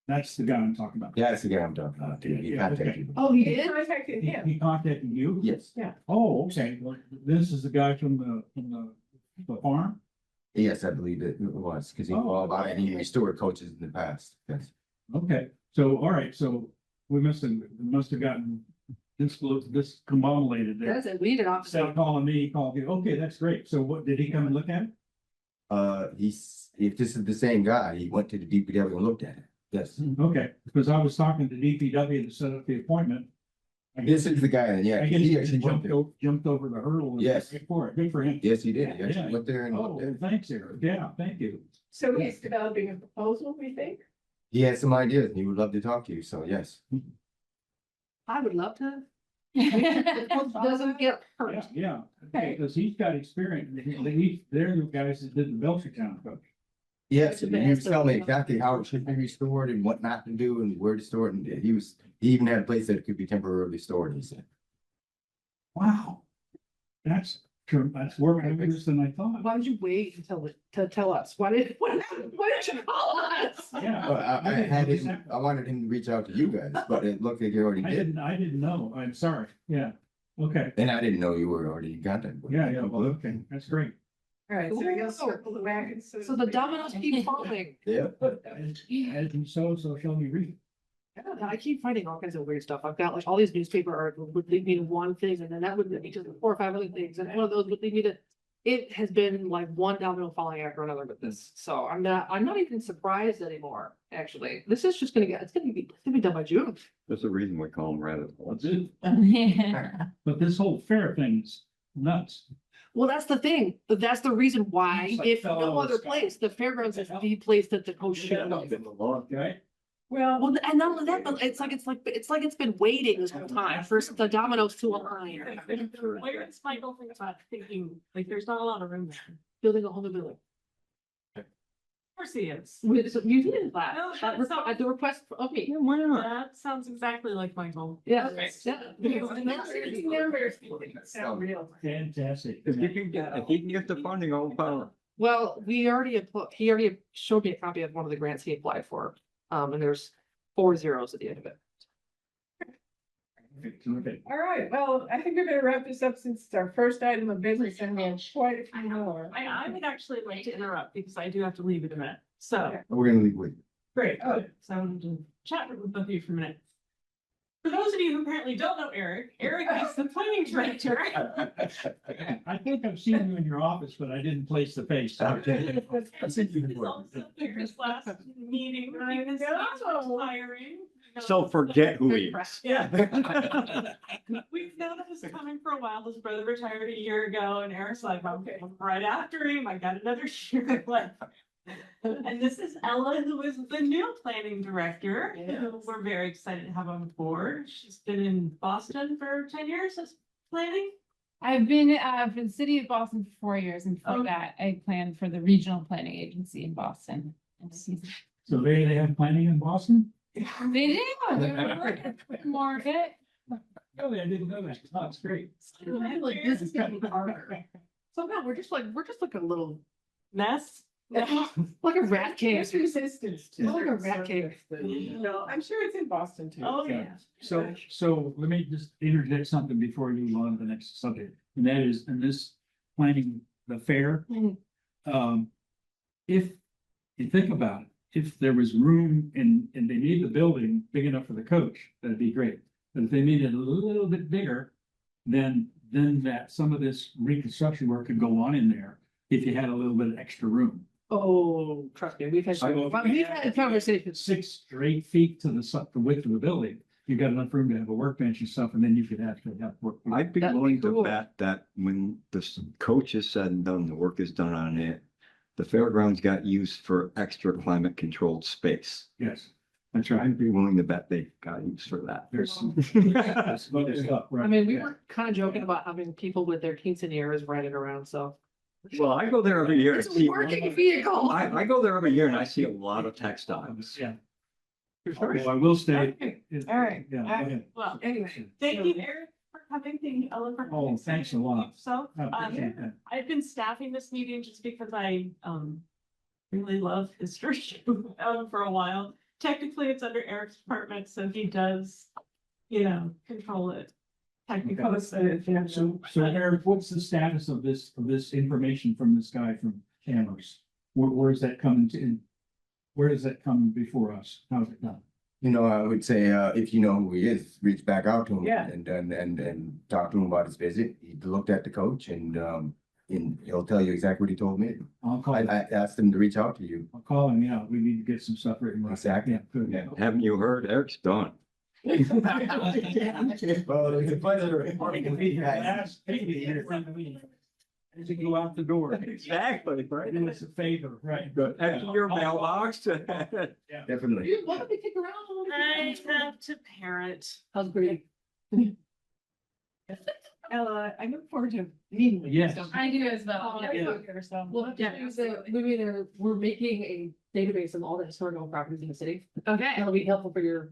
That's the guy I'm talking about. Yeah, that's the guy I'm talking about. He Yeah, contacted okay. me. Oh, he did? Contacted He, him. he contacted you? Yes, Oh, okay. Well, this is the guy from the farm? yes, I believe it was, because he Oh. called out and he restored coaches in the past. Yes. Okay, so, all right, so we must have gotten this combobulated there. That's it. We need an office. Instead of calling me, he called you. Okay, that's great. So what, did he come and look at it? If this is the same guy, he went to the DPW and looked at it. Yes. Okay, because I was talking to DPW to set up the appointment. I This guess is the guy, yeah, I guess he he actually went there. jumped over the hurdle. and Yes. paid for it. Good for him. Yes, he did. He Yeah. actually went there and Oh, looked at it. thanks, Eric. Yeah, thank you. So he's developing a proposal, we think? He had some ideas. He would love to talk to you, so yes. I would love to. Doesn't get hurt. Yeah, yeah, Okay. because he's got experience. They're the guys that did the Belchertown coach. Yes, and he was telling me exactly how it should be restored and what not to do and where to store it. And he even had a place that could be temporarily stored, he said. Wow. That's true. That's more rigorous than I thought. Why would you wait until to tell us? Why didn't you call us? Yeah. Well, I wanted him to reach out to you guys, but it looked like he already did. I didn't know. I'm sorry. Yeah. Okay. And I didn't know you were already in contact with him. Yeah, well, okay. That's great. All right, so you'll circle the wagons. So the dominoes keep falling. Yeah. As you sow, so shall you reap. Yeah, I keep finding all kinds of weird stuff. I've got like all these newspaper articles would lead me to one thing and then that would lead me to 4 or 5 other things. And one of those would lead me to, it has been like one domino falling after another with this. So I'm not even surprised anymore, actually. This is just it's gonna be done by June. There's a reason we call them rabbit holes. That's it. But this whole fair thing's nuts. Well, that's the thing. That's the reason why, It's like if fell out no of the other sky. place, the fairgrounds is the place that the coach should go. Okay. Well, and not only that, but it's like it's been waiting this whole time for the dominoes to align. Where's Michael thinking, like, there's not a lot of room there? Building a whole new building. Of course he is. With some museum No, class, that's not- at the request of me. Why not? That sounds exactly like Michael. Yeah. Okay. Yeah. Sound real. Fantastic. If he can get the funding, all power. Well, he already showed me a copy of one of the grants he applied for. And there's 4 zeros at the end of it. Okay. All right, well, I think we're gonna wrap this up since it's our first item of business and we have quite a few more. I would actually like to interrupt because I do have to leave in a minute. So, We're gonna leave with you. great. So I'm going to chat with both of you for a minute. For those of you who apparently don't know Eric is the planning director. I think I've seen you in your office, but I didn't place the face. Okay. He's also there this last meeting. He was hiring. So forget who he is. Yeah. We've known this coming for a while. His brother retired a year ago and Eric's like, okay, right after him, I got another year left. And this is Ella, who is the new planning director. Who we're very excited to have on board. She's been in Boston for 10 years as planning. I've been for the city of Boston for 4 years, and before Okay. that, I planned for the regional planning agency in Boston. So they have planning in Boston? They do. They're working with market. Really, I didn't know that. Oh, that's great. Like, this is gonna be harder. Somehow we're just like a little, Mess. like a rat cave. There's resistance to. Like a rat cave. No, I'm sure it's in Boston too. Oh, Yeah. yeah. So let me just interject something before you move on to the next subject. And that is, in this planning the fair. Mhm. If you think about it, if there was room and they need the building big enough for the coach, that'd be great. But if they need it a little bit bigger, then that some of this reconstruction work could go on in there if you had a little bit of extra room. Oh, trust me, we've had conversations. 6 or 8 feet to the width of the building, you've got enough room to have a workbench and stuff, and then you could actually have work. I'd be That'd be willing to cool. bet that when coach is said and done, the work is done on it. The fairgrounds got used for extra climate controlled space. Yes, that's right. I'd be willing to bet they got used for that. There's some other stuff, right? I mean, we Yeah. were kind of joking about having people with their quinceañeras riding around, so. Well, I go there every year. and It's a see- working vehicle. I go there every year and I see a lot of textiles. Yeah. Well, I will say. Okay, all right. Yeah, go ahead. Well, Anyway. thank so- you, Eric, for coming. Thank you, Ellen, for coming. Oh, thanks a lot. So, I appreciate that. I've been staffing this meeting just because I, really love history, for a while. Technically, it's under Eric's department, so he does, control it. Technically, So Eric, what's the status of this information from this guy from Cameras? Where is that coming to? Where does that come before us? How's it done? I would say, if you know who he is, reach back out to him. Yeah. And talk to him about his visit. He looked at the coach and he'll tell you exactly what he told me. I'll call I him. asked him to reach out to you. I'll call him. Yeah, we need to get some stuff written. Exactly. Yeah, good. Yeah, haven't you heard? Eric's done. Well, it's a pleasure. To go out the door. Exactly, right? Do us a favor, right? Empty your mailbox. Definitely. You want me to kick around? I have to parent. How's Brady? Ella, I look forward to meeting with you. Yes. I do as well. Yeah. Yeah. Well, we're making a database of all the historical properties in the city. Okay. That'll be helpful for your,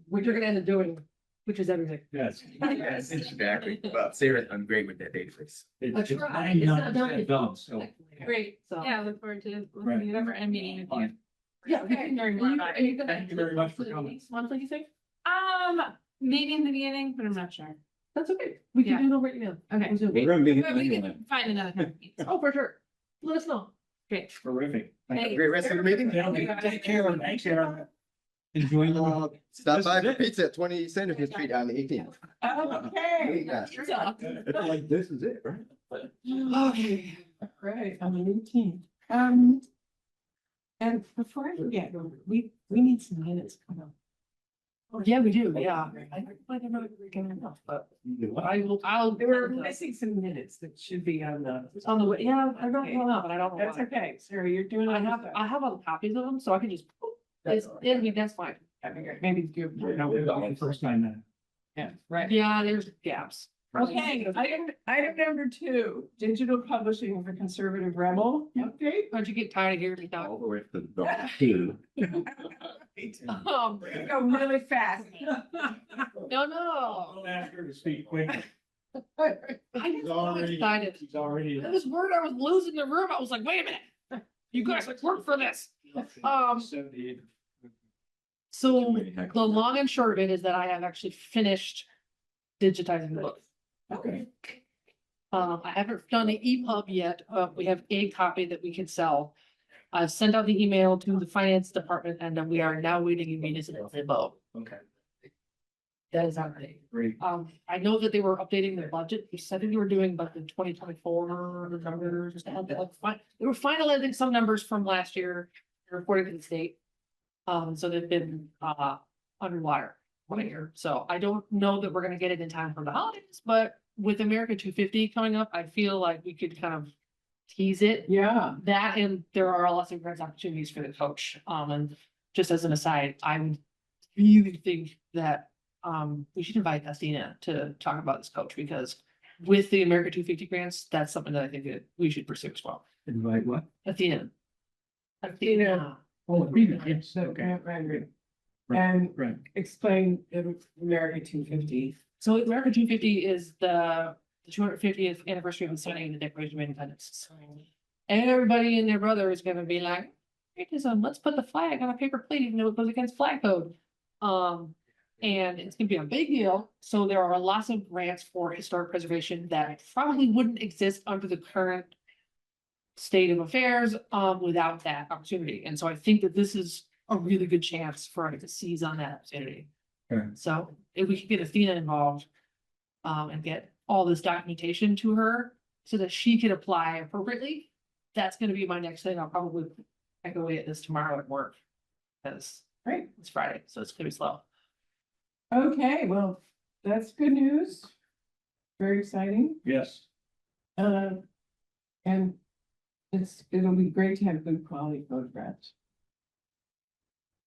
what you're gonna end up doing, which is everything. Yes. Yes, exactly. Well, Sarah, I'm great with that database. That's It's right. It's not done 99% done, so. Great. So. Yeah, I look forward to Right. looking it over and meeting with you. Yeah. Okay. Are you gonna? Thank you very much for coming. Monthly, you think? Maybe in the beginning, but I'm not sure. That's okay. We can Yeah. do it over email. Okay. We'll Zoom. We're gonna be. But we can find another time. Oh, for sure. Let us know. Great. Terrific. Thanks. Great rest of the meeting. Take care. Thanks, Aaron. Enjoy the. Stop This by is for it. pizza at 20 Center Street on the 18th. Okay. Yeah. It's like, this is it, right? Okay, right, on the 18th. And before I forget, we need some minutes coming up. Yeah, we do. Yeah. I don't know if we're gonna enough, but I'll. There were missing some minutes that should be on the. It's on the way. Yeah, I don't know, but I don't know. That's why. okay, Sarah, you're doing. I have all the copies of them, so I can just. That's fine. That'd be great. Maybe do. No, we're not the first time then. Yeah, right. Yeah, there's gaps. Okay, item number 2, digital publishing of the Conservative Rebel. Update. Don't you get tired of hearing me All talk? the way to the two. Um, Go really fast. no. I'll ask her to speak quickly. I just so excited. She's already. This word, I was losing the room. I was like, wait a minute. You guys like work for this. So the long and short of it is that I have actually finished digitizing the book. Okay. I haven't done an EPUB yet. We have a copy that we can sell. I've sent out the email to the finance department and we are now waiting in municipal limbo. Okay, That is happening. great. I know that they were updating their budget. They said that they were doing but the 2024 numbers. They were finalizing some numbers from last year, reporting to the state. So they've been, underwater right here. So I don't know that we're gonna get it in time for the holidays, but with America 250 coming up, I feel like we could kind of tease it. Yeah. That and there are lots of grants opportunities for the coach. And just as an aside, I would really think that we should invite Athena to talk about this coach because with the America 250 grants, that's something that I think that we should pursue as well. Invite what? Athena. Oh, agreement, yes, okay. Right. And Right. explain America 250. So America 250 is the 250th anniversary of the signing of the Declaration of Independence. And everybody and their brother is gonna be like, let's put the flag on a paper plate, even though it goes against flag code. And it's gonna be a big deal. So there are lots of grants for historic preservation that probably wouldn't exist under the current state of affairs, without that opportunity. And so I think that this is a really good chance for us to seize on that opportunity. Okay. So if we could get Athena involved, and get all this documentation to her so that she can apply appropriately, that's gonna be my next thing. I'll probably echo away at this tomorrow at work. Because Right. it's Friday, so it's gonna be slow. Okay, well, that's good news. Very exciting. Yes. And it'll be great to have good quality photographs.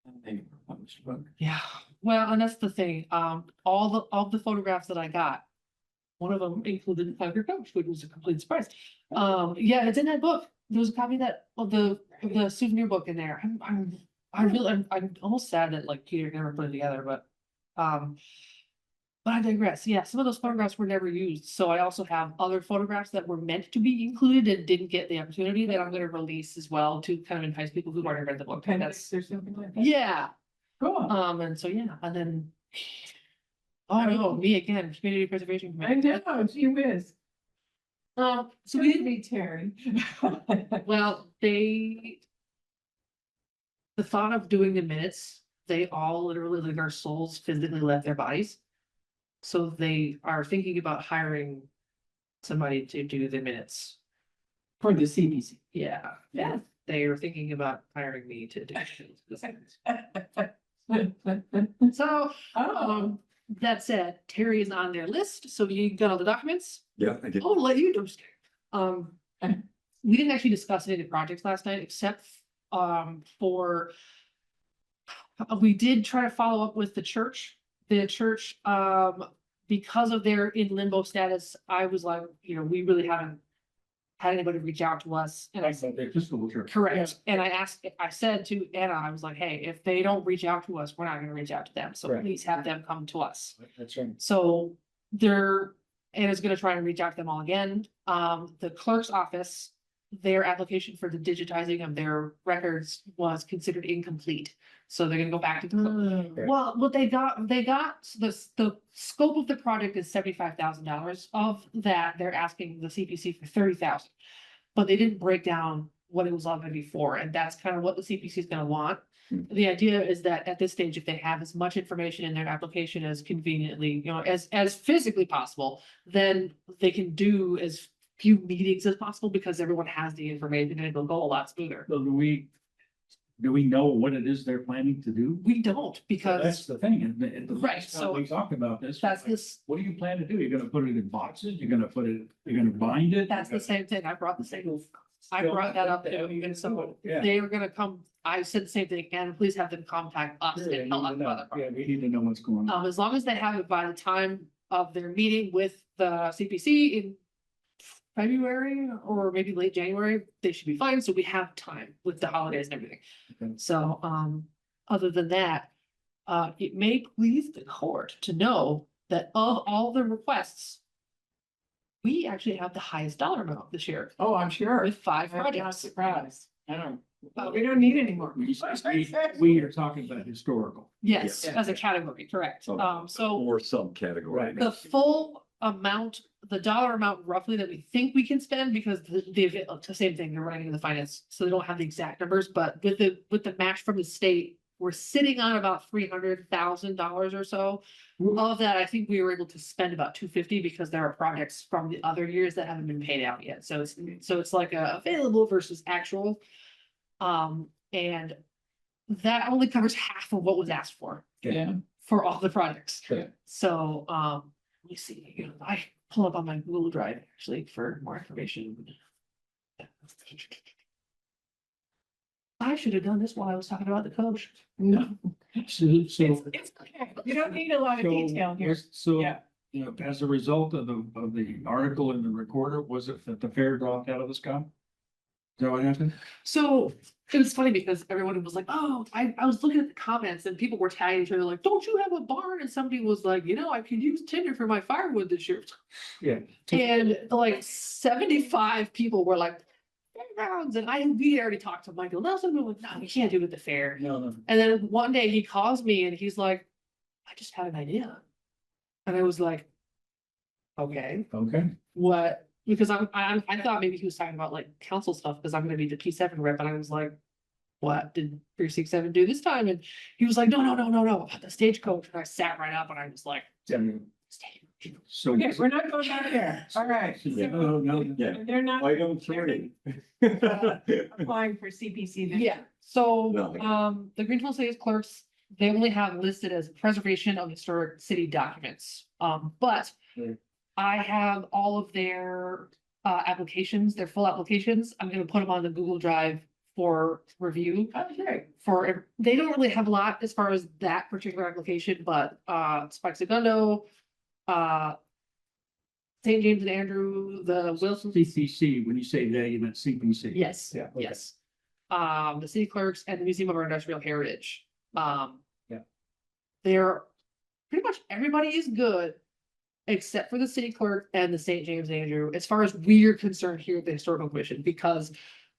And they published a book. Yeah, well, and that's the thing, all the photographs that I got. One of them included Tiger Coach, which was a complete surprise. Yeah, it's in that book. There was a copy of that, of the souvenir book in there. I'm I'm almost sad that like Peter never put it together, but I digress. Yeah, some of those photographs were never used. So I also have other photographs that were meant to be included and didn't get the opportunity that I'm gonna release as well to kind of entice people who've already read the book. Appendix or something like that? Yeah, Cool. and so, yeah, and then. Oh, no, me again, Community Preservation I Committee. know, gee whiz. So So we we didn't, be Terry. well, the thought of doing the minutes, they all literally, like our souls physically left their bodies. So they are thinking about hiring somebody to do the minutes. For the CBC. Yeah, Yeah. they are thinking about hiring me to do. So, Oh, that said, Terry is on their list, so you got all the documents? Yeah, I did. Oh, let you do. We didn't actually discuss any of the projects last night, except, for. We did try to follow up with the church. The church, because of their in limbo status, I was like, we really haven't. Had anybody reach out to us, and I said, correct, and I said to Anna, I was like, hey, if they don't reach out to us, we're not gonna reach out to them, so Right. please have them come to us. That's right. So Anna's gonna try and reach out to them all again. The clerk's office, their application for the digitizing of their records was considered incomplete. So they're gonna go back to the clerk. Well, what they got, the scope of the project is $75,000. Of that, they're asking the CPC for 30,000. But they didn't break down what it was all gonna be for, and that's kind of what the CPC is gonna want. The idea is that at this stage, if they have as much information in their application as conveniently, as physically possible, then they can do as few meetings as possible because everyone has the information and it'll go a lot smoother. So do we know what it is they're planning to do? We don't, That's because the thing, and the Right, last time so we talked about this. that's this, What do you plan to do? You're gonna put it in boxes? You're gonna bind it? that's the same thing. I brought that up too, and so Yeah. they were gonna come, I said the same thing, and please have them contact us Yeah, and tell us about it. Yeah, we need to know what's going on. As long as they have it by the time of their meeting with the CPC in February or maybe late January, they should be fine. So we have time with the holidays and everything. Okay. So, other than that, it may please the court to know that of all the requests, we actually have the highest dollar amount this year oh, I'm sure. with 5 I'm not projects. surprised. I don't, we don't need any more. We are talking about historical. Yes, Yeah. as a category, correct. So- So Or subcategory. the full amount, the dollar amount roughly that we think we can spend, because the same thing, they're running in the finance, so they don't have the exact numbers, but with the match from the state, we're sitting on about $300,000 or so. Of that, I think we were able to spend about 250 because there are projects from the other years that haven't been paid out yet. So it's like a available versus actual. And that only covers half of what was asked for Yeah. for all the projects. Sure. So, let me see, I pull up on my Google Drive actually for more information. I should have done this while I was talking about the coach. No, So, it's okay. You don't need a lot of detail here. So, Yeah. as a result of the article in the recorder, was it that the fair dropped out of the sky? Is that what happened? So it was funny because everyone was like, oh, I was looking at the comments and people were tagging each other like, don't you have a barn? And somebody was like, I could use tinder for my firewood this year. Yeah. And like 75 people were like, fairgrounds. And we already talked to Michael Nelson. We were like, no, we can't do it at the fair. No. And then one day he calls me and he's like, I just had an idea. And I was like, okay, Okay. what? Because I thought maybe he was talking about like council stuff because I'm gonna be the P7 rep. And I was like, what did 367 do this time? And he was like, no, the stagecoach. And I sat right up and I was like, stagecoach. So. Okay, we're not going back there. All right. Yeah, no, Yeah. They're not Item 3. applying for CPC. this Yeah, year. so, No. the Greenfield City Clerks, they only have listed as preservation of historic city documents. But Hmm. I have all of their applications, their full applications. I'm gonna put them on the Google Drive for review. Okay. They don't really have a lot as far as that particular application, but Spike Segundo, St. James and Andrew, the Wilson. CPC, when you say they, you meant CPC. Yes, Yeah, okay. yes. the city clerks and the Museum of Our Industrial Heritage. Yeah. They're pretty much everybody is good except for the city clerk and the St. James Andrew, as far as we're concerned here at the Historical Commission, because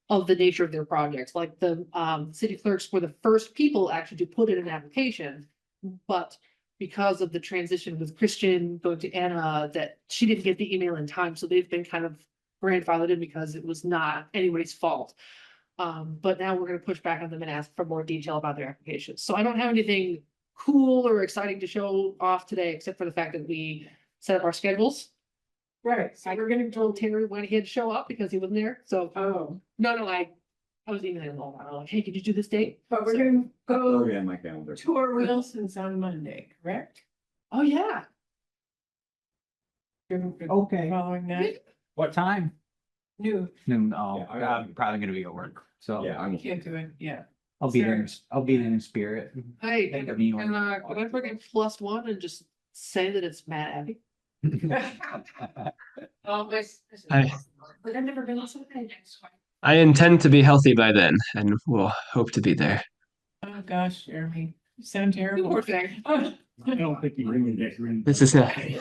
of the nature of their projects. Like the city clerks were the first people actually to put in an application, but because of the transition with Christian going to Anna, that she didn't get the email in time, so they've been kind of grandfathered in because it was not anybody's fault. But now we're gonna push back on them and ask for more detail about their applications. So I don't have anything cool or exciting to show off today, except for the fact that we set up our schedules. Right, so we're gonna Told Terry when he had to show up because he wasn't there, so. oh, No, I was emailing him all about it, like, hey, could you do this date? but we're So- gonna Oh, go yeah, my calendar. tour Wilson's on Monday, correct? Oh, yeah. Okay. Following that, What time? new, Noon. Oh, Yeah, I'm probably gonna be at work, so Yeah, I'm. can't do it, yeah. I'll be there. I'll be there in spirit. Hey, Think can of me when- I put in +1 and just say that it's Matt Abbey? Oh, I- But I've never been outside. I intend to be healthy by then, and will hope to be there. Oh, gosh, Jeremy, you sound terrible. Poor thing. Oh, I don't think he really did. This is a, I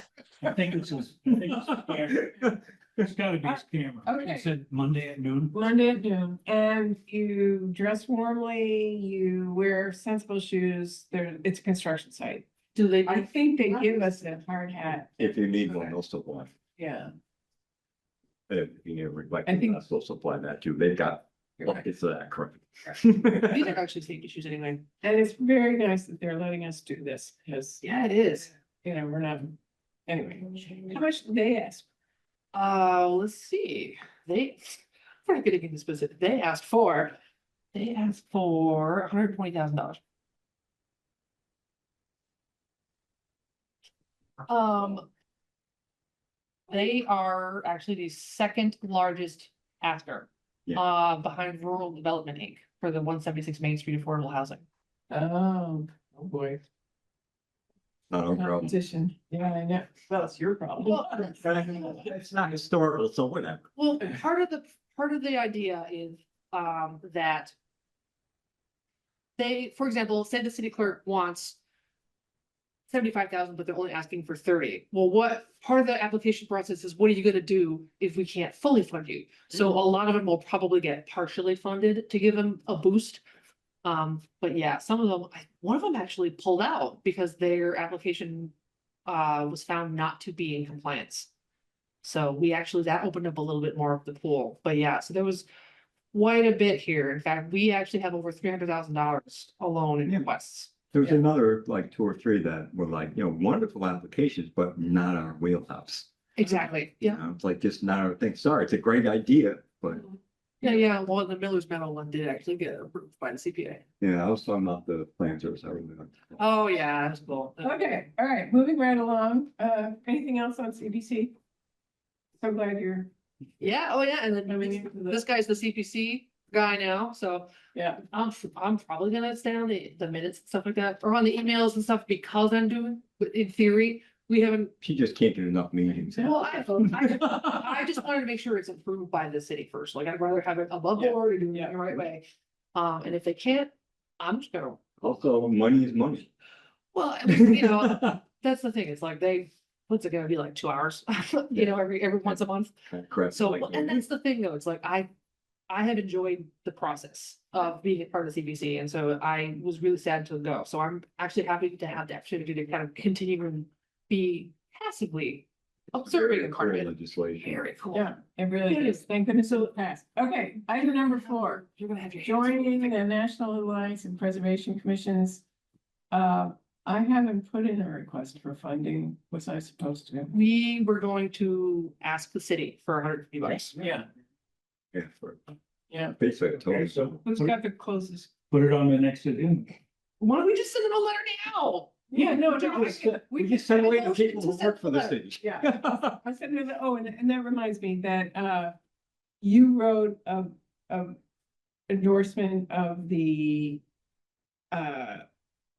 think it's his, I think it's his camera. It's gotta be his camera. Okay. He said Monday at noon. Monday at noon, and you dress warmly, you wear sensible shoes, there, it's a construction site. Do they? I think they give us a hard hat, If you need one, they'll supply. yeah. If you like, I think- they'll supply that too. They've got buckets of that crap. These are actually safety issues anyway. And it's very nice that they're letting us do this, because, Yeah, it is. you know, we're not, anyway. How much did they ask? Let's see. We're not getting into specific. They asked for $120,000. They are actually the second largest asker. Yeah. Behind Rural Development Inc. for the 176 Main Street affordable housing. Oh boy, Not our problem. competition, yeah, I know, well, it's your problem. It's not historical, so whatever. Well, part of the idea is, that they, for example, say the city clerk wants 75,000, but they're only asking for 30. Well, what part of the application process is, what are you gonna do if we can't fully fund you? So a lot of them will probably get partially funded to give them a boost. But yeah, some of them, one of them actually pulled out because their application was found not to be in compliance. So that opened up a little bit more of the pool, but yeah, so there was quite a bit here. In fact, we actually have over $300,000 alone in Yeah. requests. There's Yeah. another like 2 or 3 that were like, wonderful applications, but not our wheelhouse. Exactly, yeah. It's like just not our thing. Sorry, it's a great idea, but Yeah, well, the Miller's Meadow one did actually get approved by the CPA. yeah, I was talking about the plan service. I remember. Oh, yeah, that's cool. Okay, all right, moving right along, anything else on CBC? So glad you're, Yeah, oh, yeah, and then Moving into the- this guy's the CPC guy now, so yeah, I'm probably gonna stay on the minutes and stuff like that, or on the emails and stuff because I'm doing, but in theory, we haven't. She just can't get enough meetings. Well, I just wanted to make sure it's approved by the city first, like I'd rather have it above Yeah, board and do it yeah. the right way. And if they can't, I'm just gonna, Also, money is money. well, I mean, that's the thing, it's like what's it gonna be, like 2 hours? Every once a month. Crap. So, like- and that's the thing though, it's like I have enjoyed the process of being a part of CBC, and so I was really sad to go. So I'm actually happy to have the opportunity to kind of continue and be passively observing and part of Great it. legislation. Very cool. yeah, it really is, thank goodness it passed. Okay, item number 4. You're gonna have your hands. Joining the National Alliance and Preservation Commissions. I haven't put in a request for funding, was I supposed to? We were going to ask the city for $150. Yeah, Yeah, for yeah. basically a total. Okay, so Who's got the closest? put it on the next agenda. Why don't we just send them a letter now? Yeah, no, We just send away the motion people to who send work for the letter. city. Yeah. I said, and that reminds me that, you wrote a endorsement of the,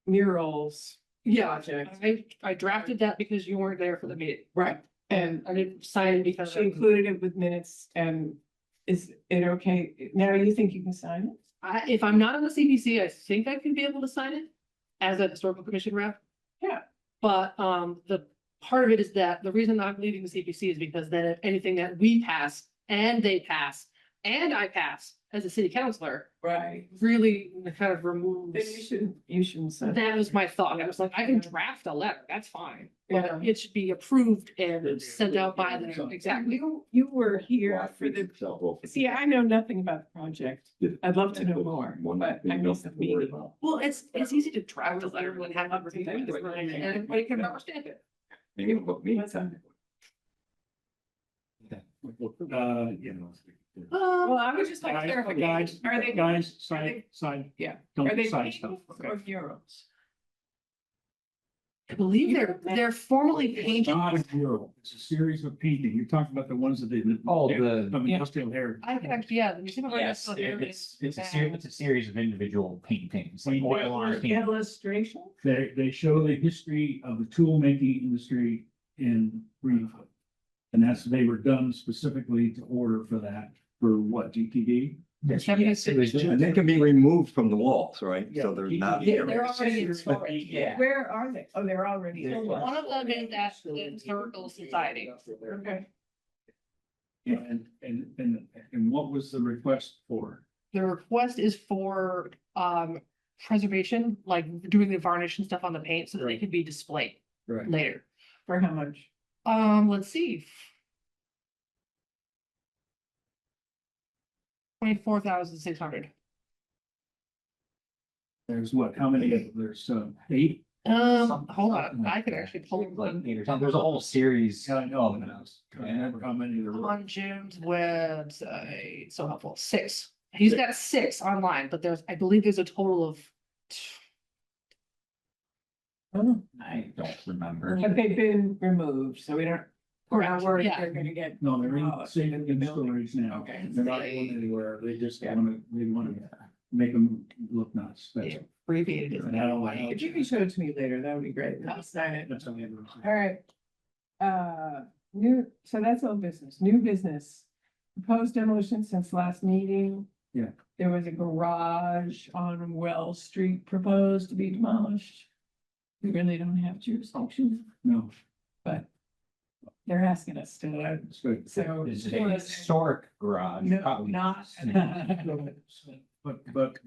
murals. Yeah, Project. I drafted that because you weren't there for the meeting. Right. And I didn't sign it because. she included it with minutes, and is it okay? Now you think you can sign it? if I'm not on the CPC, I think I can be able to sign it as a historical commission rep. Yeah. But, the part of it is that the reason I'm leaving the CPC is because then if anything that we pass and they pass and I pass as a city councilor, Right. really kind of removes. Then you shouldn't send. That was my thought. I was like, I can draft a letter, that's fine, Yeah. but it should be approved and sent out by them, exactly. You were here for the, see, I know nothing about the project. I'd love to know more, but I missed the meeting. Well, it's easy to draft a letter and have everything, and everybody can understand it. What's that? Well, I would just like clarification. Are they? Guys, side, Yeah. don't Are they side stuff. paintings or murals? I believe they're formally It's painted. not a mural, it's a series of painting. You're talking about the ones that they. Oh, the- From industrial heritage. I can actually, yeah, the Museum of Art Yes, Industrial Heritage. it's a series of individual paintings, like oil on paint. Illustration? They show the history of the tool making industry in Greenfield. And they were done specifically to order for that, for what, GTD? Yes, it was And they can be removed from the walls, right? So they're not. Yeah, they're already in storage. Yeah. Where are they? Oh, they're already. So in. one of them is at the Historical Society. Okay. And what was the request for? The request is for preservation, like doing the varnish and stuff on the paint so that they can be displayed Right. later. For how much? Let's see. 24,600. There's what, how many, there's 8? Hold on, I could actually pull them There's a whole series. Yeah, I know. I remember how many there were. on Jim's website. So helpful. 6. He's got 6 online, but I believe there's a total of. I don't remember. Have they been removed? So we don't, we're not worried Yeah. they're gonna get. No, they're in, Oh, saving in building. storage now. Okay. They're not going anywhere. They just Yeah. wanna make them look nice. That's all. Abbreviated. And I don't like- If you can show it to me later, that would be great. I'll sign it. That's all I have. All right. So that's all business, new business. Proposed demolition since last meeting. Yeah. There was a garage on Wells Street proposed to be demolished. We really don't have jurisdiction, No, but they're asking us to, it's good. so. It's a historic garage. No, probably. not. But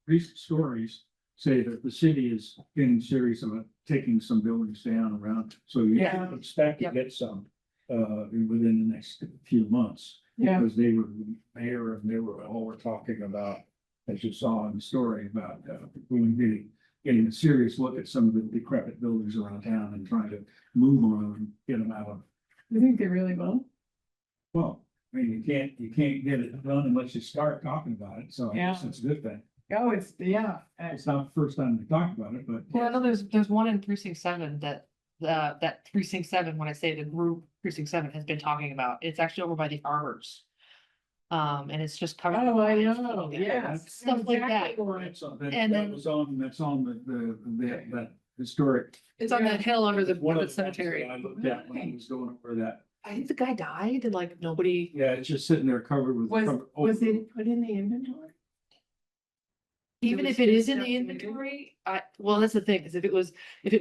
recent stories say that the city is getting serious about taking some buildings down around, so you Yeah. can expect to Yep. get some within the next few months. Yeah. Because they were, the mayor and they were all talking about, as you saw in the story, about getting a serious look at some of the decrepit buildings around town and trying to move them and get them out of. You think they really will? Well, I mean, you can't get it done unless you start talking about it, so I guess Yeah. it's a good thing. Oh, it's, yeah. It's not the first time we talked about it, but Well, I know there's one in precinct 7 that precinct 7, when I say the group precinct 7 has been talking about, it's actually over by the arbors. And it's just covered. Oh, I know, yeah. Stuff like that. Exactly what that's on, And then- that's on that historic. It's on that hill under the One of the cemetery. I looked at when I was going over that, I think the guy died and like nobody, yeah, it's just sitting there covered with. Was it put in the inventory? even was if it is in the just inventory, well, that's the thing, is if it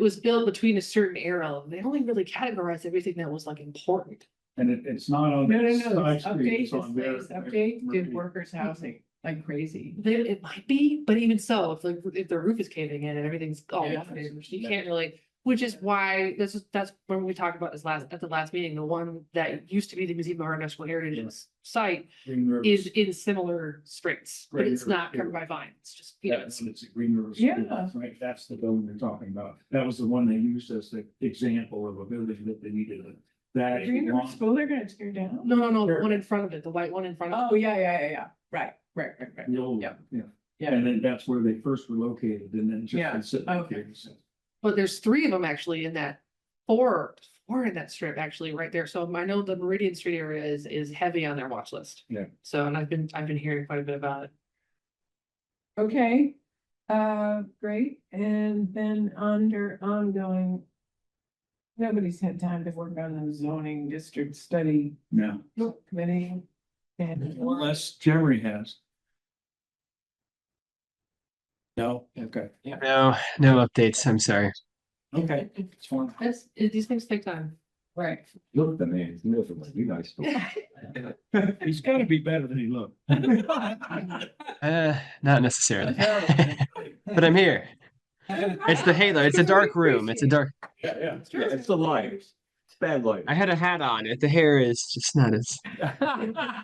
was built between a certain era, they only really categorized everything that was like important. And it's not on. No, that no, side street, update, it's on their- this update, did their- workers housing like crazy. It might be, but even so, if the roof is caving in and everything's all Yeah. damaged, you can't really, which is why that's when we talked about this at the last meeting, the one that used to be the Museum of Art and Industrial Heritage site Green River. is in similar straits, but Green it's River not covered by vine. It's just, That's, it's a Green River. School, Yeah. Right, that's the building they're talking about. That was the one they used as the example of a building that they needed. That. Green River School, they're gonna tear down? no, the one in front of it, the white one in front of Oh, it. yeah, right. The old, Yeah. yeah. Yeah. And then that's where they first were located and then just Yeah, been sitting okay. there since. But there's 3 of them actually in that, four in that strip actually right there. So I know the Meridian Street area is heavy on their watch list. Yeah. So, and I've been hearing quite a bit about it. Okay, great, and then under ongoing. Nobody's had time to work on the zoning district study Yeah, committee. And unless Jeremy has. No, okay, No, no updates. I'm sorry. okay, it's fine. These things take time. Right. Look at the man, he's miserable, be nice to him. He's gotta be better than he looked. Not necessarily. But I'm here. It's the halo. It's a dark room. It's a dark. Yeah, yeah. Yeah, it's the light. It's bad light. I had a hat on it. The hair is just not as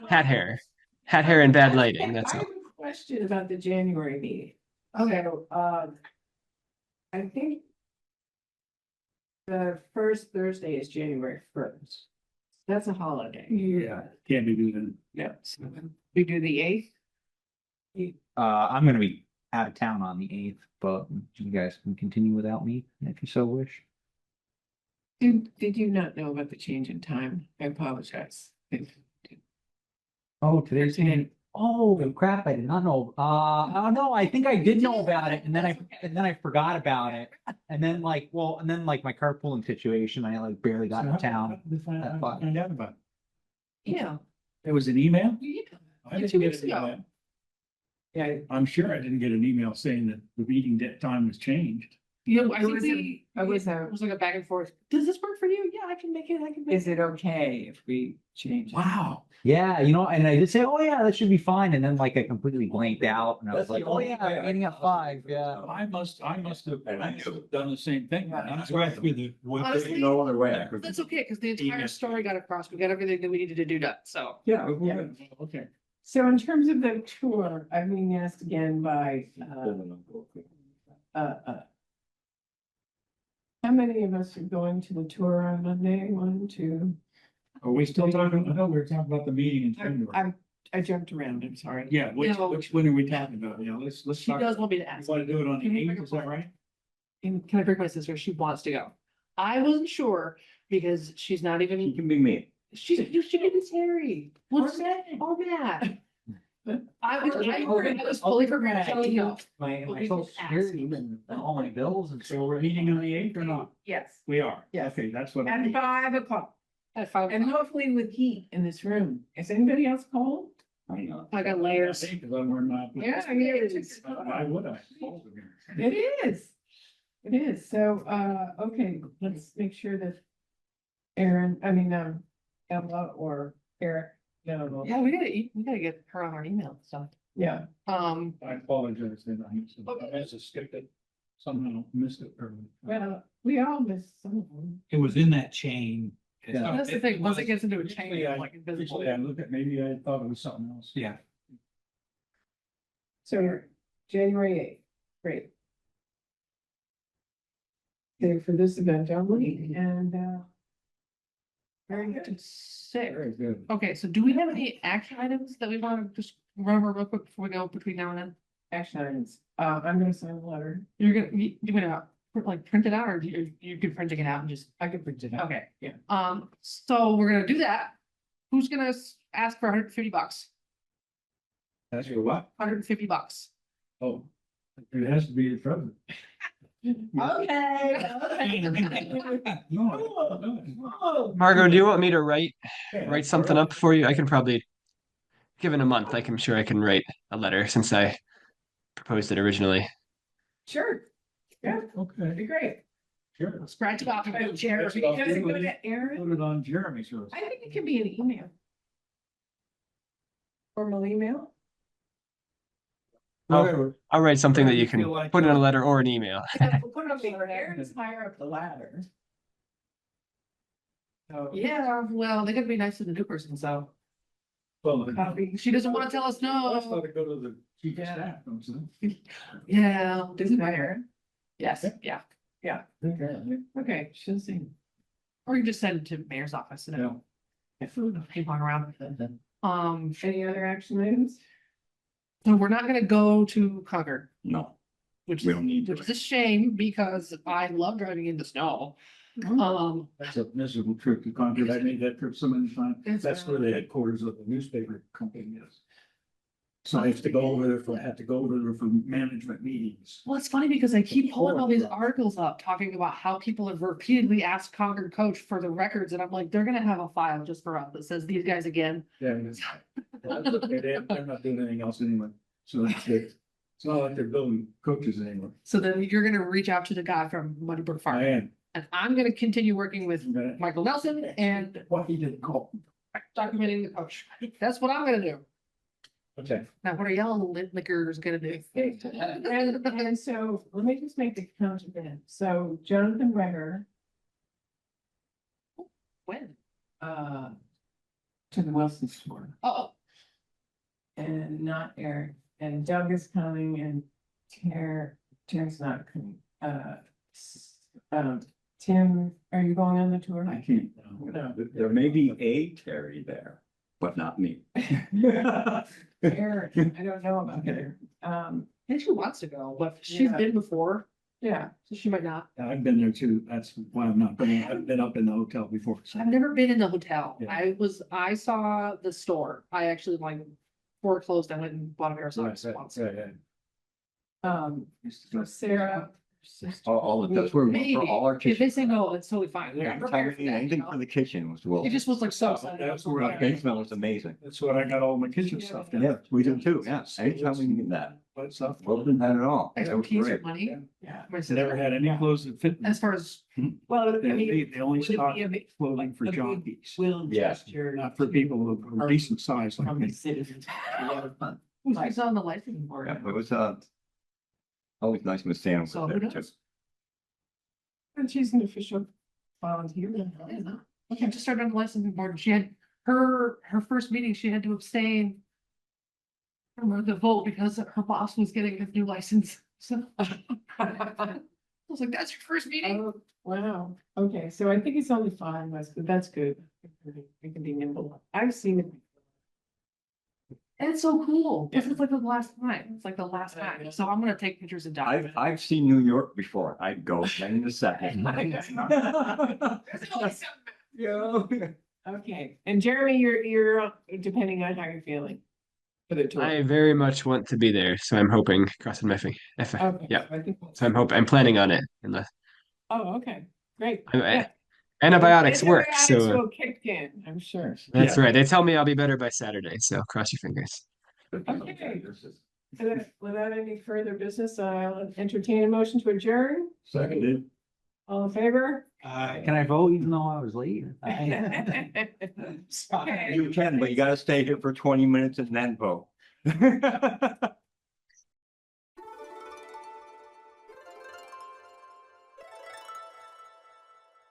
hat hair. Hat hair and bad lighting. That's I all. have a question about the January meeting. Okay. So, I think the first Thursday is January 1st. That's a holiday. Yeah, can't be doing Yeah. We do the 8th. I'm gonna be out of town on the 8th, but you guys can continue without me if you so wish. Did you not know about the change in time? I apologize. Oh, today's oh crap, I did not know. No, I think I did know about it and then I forgot about it. And then like my carpooling situation, I like barely got to town. Find out about it. Yeah. There was an email? Yeah. I 2 didn't weeks get an ago. email. Yeah, I'm sure I didn't get an email saying that the meeting time was changed. You know, I It think was it was like a back and forth. Does this work for you? Yeah, I can make it. I can make is it okay if we change it? Wow. Yeah, and I did say, oh yeah, that should be fine. And then like I completely blanked out and I was That's like, the oh only yeah, way I- I'm meeting at 5. Yeah. I must have done the same thing. Yeah. I'm sorry through the. Honestly, No other way. I could- That's okay, because the entire Email. story got across. We got everything that we needed to do done, so. Yeah. Yeah. Okay. So in terms of the tour, I'm being asked again by, how many of us are going to the tour on Monday? 1, 2. Are we still talking? I thought we were talking about the meeting in February. I jumped around, I'm sorry. Yeah, which No. one are we talking about? Yeah, let's She talk. does want me to You ask. want to do it on Can the you bring 8th, her is that forward? right? And can I bring my sister? She wants to go. I wasn't sure because she's not He even, can be me. she's Terry. Well, oh, Matt. I was fully prepared to tell you. My Well, we social just asked. security and all my bills and So we're meeting on the 8th or not? Yes, We are. Yes. Okay, that's what. at 5 o'clock, At 5 and o'clock. hopefully with heat in this room. Is anybody else cold? I got layers. Because I'm wearing my. Yeah, it is. Why would I? It is. It is. So, okay, let's make sure that Ella or Eric, no, Yeah, we gotta get her on our email and stuff. yeah. I apologize, then I must have skipped it, somehow missed it. Well, we all miss some of them. it was in that chain. Yeah. That's the thing, once it gets into a chain, Usually it's like invisible. Usually I look at, maybe I thought it was something else. Yeah. So January 8th, great. Okay, for this event only, and, very good. Sick. Very good. Okay, so do we have any action items that we want to just run over real quick before we go between now and then? Action items. I'm gonna sign a letter. You're gonna like print it out or you can print it out and just, I can print it out. okay. Yeah. So we're gonna do that. Who's gonna ask for $150? That's your what? $150. Oh, it has to be the president. Okay. No. Margot, do you want me to write something up for you? I can probably, given a month, I'm sure I can write a letter since I proposed it originally. Sure. Yeah, that'd Okay, be great. sure. Scratch it off. Jeremy, That's what I'll does it do. go to Aaron? Put it on Jeremy's list. I think it can be an email. Formal email? Whatever. I'll write something that you Whatever you can feel like. put in a letter or an email. We'll put it up there. Aaron's higher up the ladder. So. Yeah, well, they gotta be nice to the new person, so. Well, Copy. She doesn't wanna tell us let's no. let it go to the chief of staff, don't you? Yeah. Doesn't matter. Yes, yeah. Okay, she'll see. Or you just send it to mayor's office and Yeah. if ping pong around. Any other action items? So we're not gonna go to Concord, No, which we is, don't need to. which is a shame because I love driving in the snow. That's a miserable trip to Concord. I made that trip so many times. It's That's where the headquarters of the newspaper company is. So I have to go over there for management meetings. Well, it's funny because I keep pulling all these articles up talking about how people have repeatedly asked Concord coach for the records, and I'm like, they're gonna have a file just for us that says these guys again. Yeah. That's okay. They're not doing anything else anyway, so that's good. It's not like they're building coaches anymore. So then you're gonna reach out to the guy from Muddy Brook I Farm. am. And I'm gonna continue working with Okay. Michael Nelson and What he didn't call. documenting the coach. That's what I'm gonna do. Okay. Now, what are y'all lickers gonna do? And so let me just make the count again. So Jonathan Reger, When? to the Wilson store, Oh, and not Eric, and Doug is coming, and Tim's not coming. Tim, are you going on the tour? I can't. No. There may be a Terry there, but not me. Eric, I don't know about Eric. and she wants to go, but she's Yeah. been before, Yeah, so she might not. I've been there too. That's why I'm not, I've been up in the hotel before. So. I've never been in the hotel. Yeah. I saw the store. I actually like, before it closed, I went and bought a pair of socks once. so Sarah. All of that's where we went Maybe, for all our if they kitchen. say no, it's totally fine. Yeah, I'm anytime prepared we for need that, anything you for know? the kitchen was Will. It just was like so. That's where I The basement was amazing. That's what I got all my kitchen stuff in. Yeah, we do too, yeah. Anytime we need that. But stuff. Wilton had it all. That was Expertise or great. money. Yeah. My sister- Never had any clothes that fit. As far as, Well, I They, mean, they only would it stock be a big- clothing for a big jockeys, will Yeah. gesture. not for people who are decent size like From the me. citizens. A lot of fun. who's on the licensing board? Yeah, it was, always nice when Sam was So who there too. knows? And she's an official volunteer. Okay, just started on the licensing board. And she had her first meeting, she had to abstain from the vote because her boss was getting a new license. So I was like, that's your first meeting? Oh, wow, okay, so I think it's only 5 of us, but that's good. We can be nimble. I've seen it. And it's so cool. This Yeah. is like the last time. It's like the last I time. know. So I'm gonna take pictures and document. I've seen New York before. I'd go in a second. Yeah. Okay, and Jeremy, you're depending on how you're feeling. For the tour. I very much want to be there, so I'm hoping, crossing my finger. Okay, Yeah, so I think. so I'm planning on it. Unless Oh, okay, great. antibiotics work, Antibiotics so will kick in, I'm sure. that's right. They tell me I'll be better by Saturday, so cross your fingers. Okay. Without any further business, I'll entertain a motion to adjourn. Seconded. All in favor? Can I vote even though I was late? Okay. You can, but you gotta stay here for 20 minutes and then vote.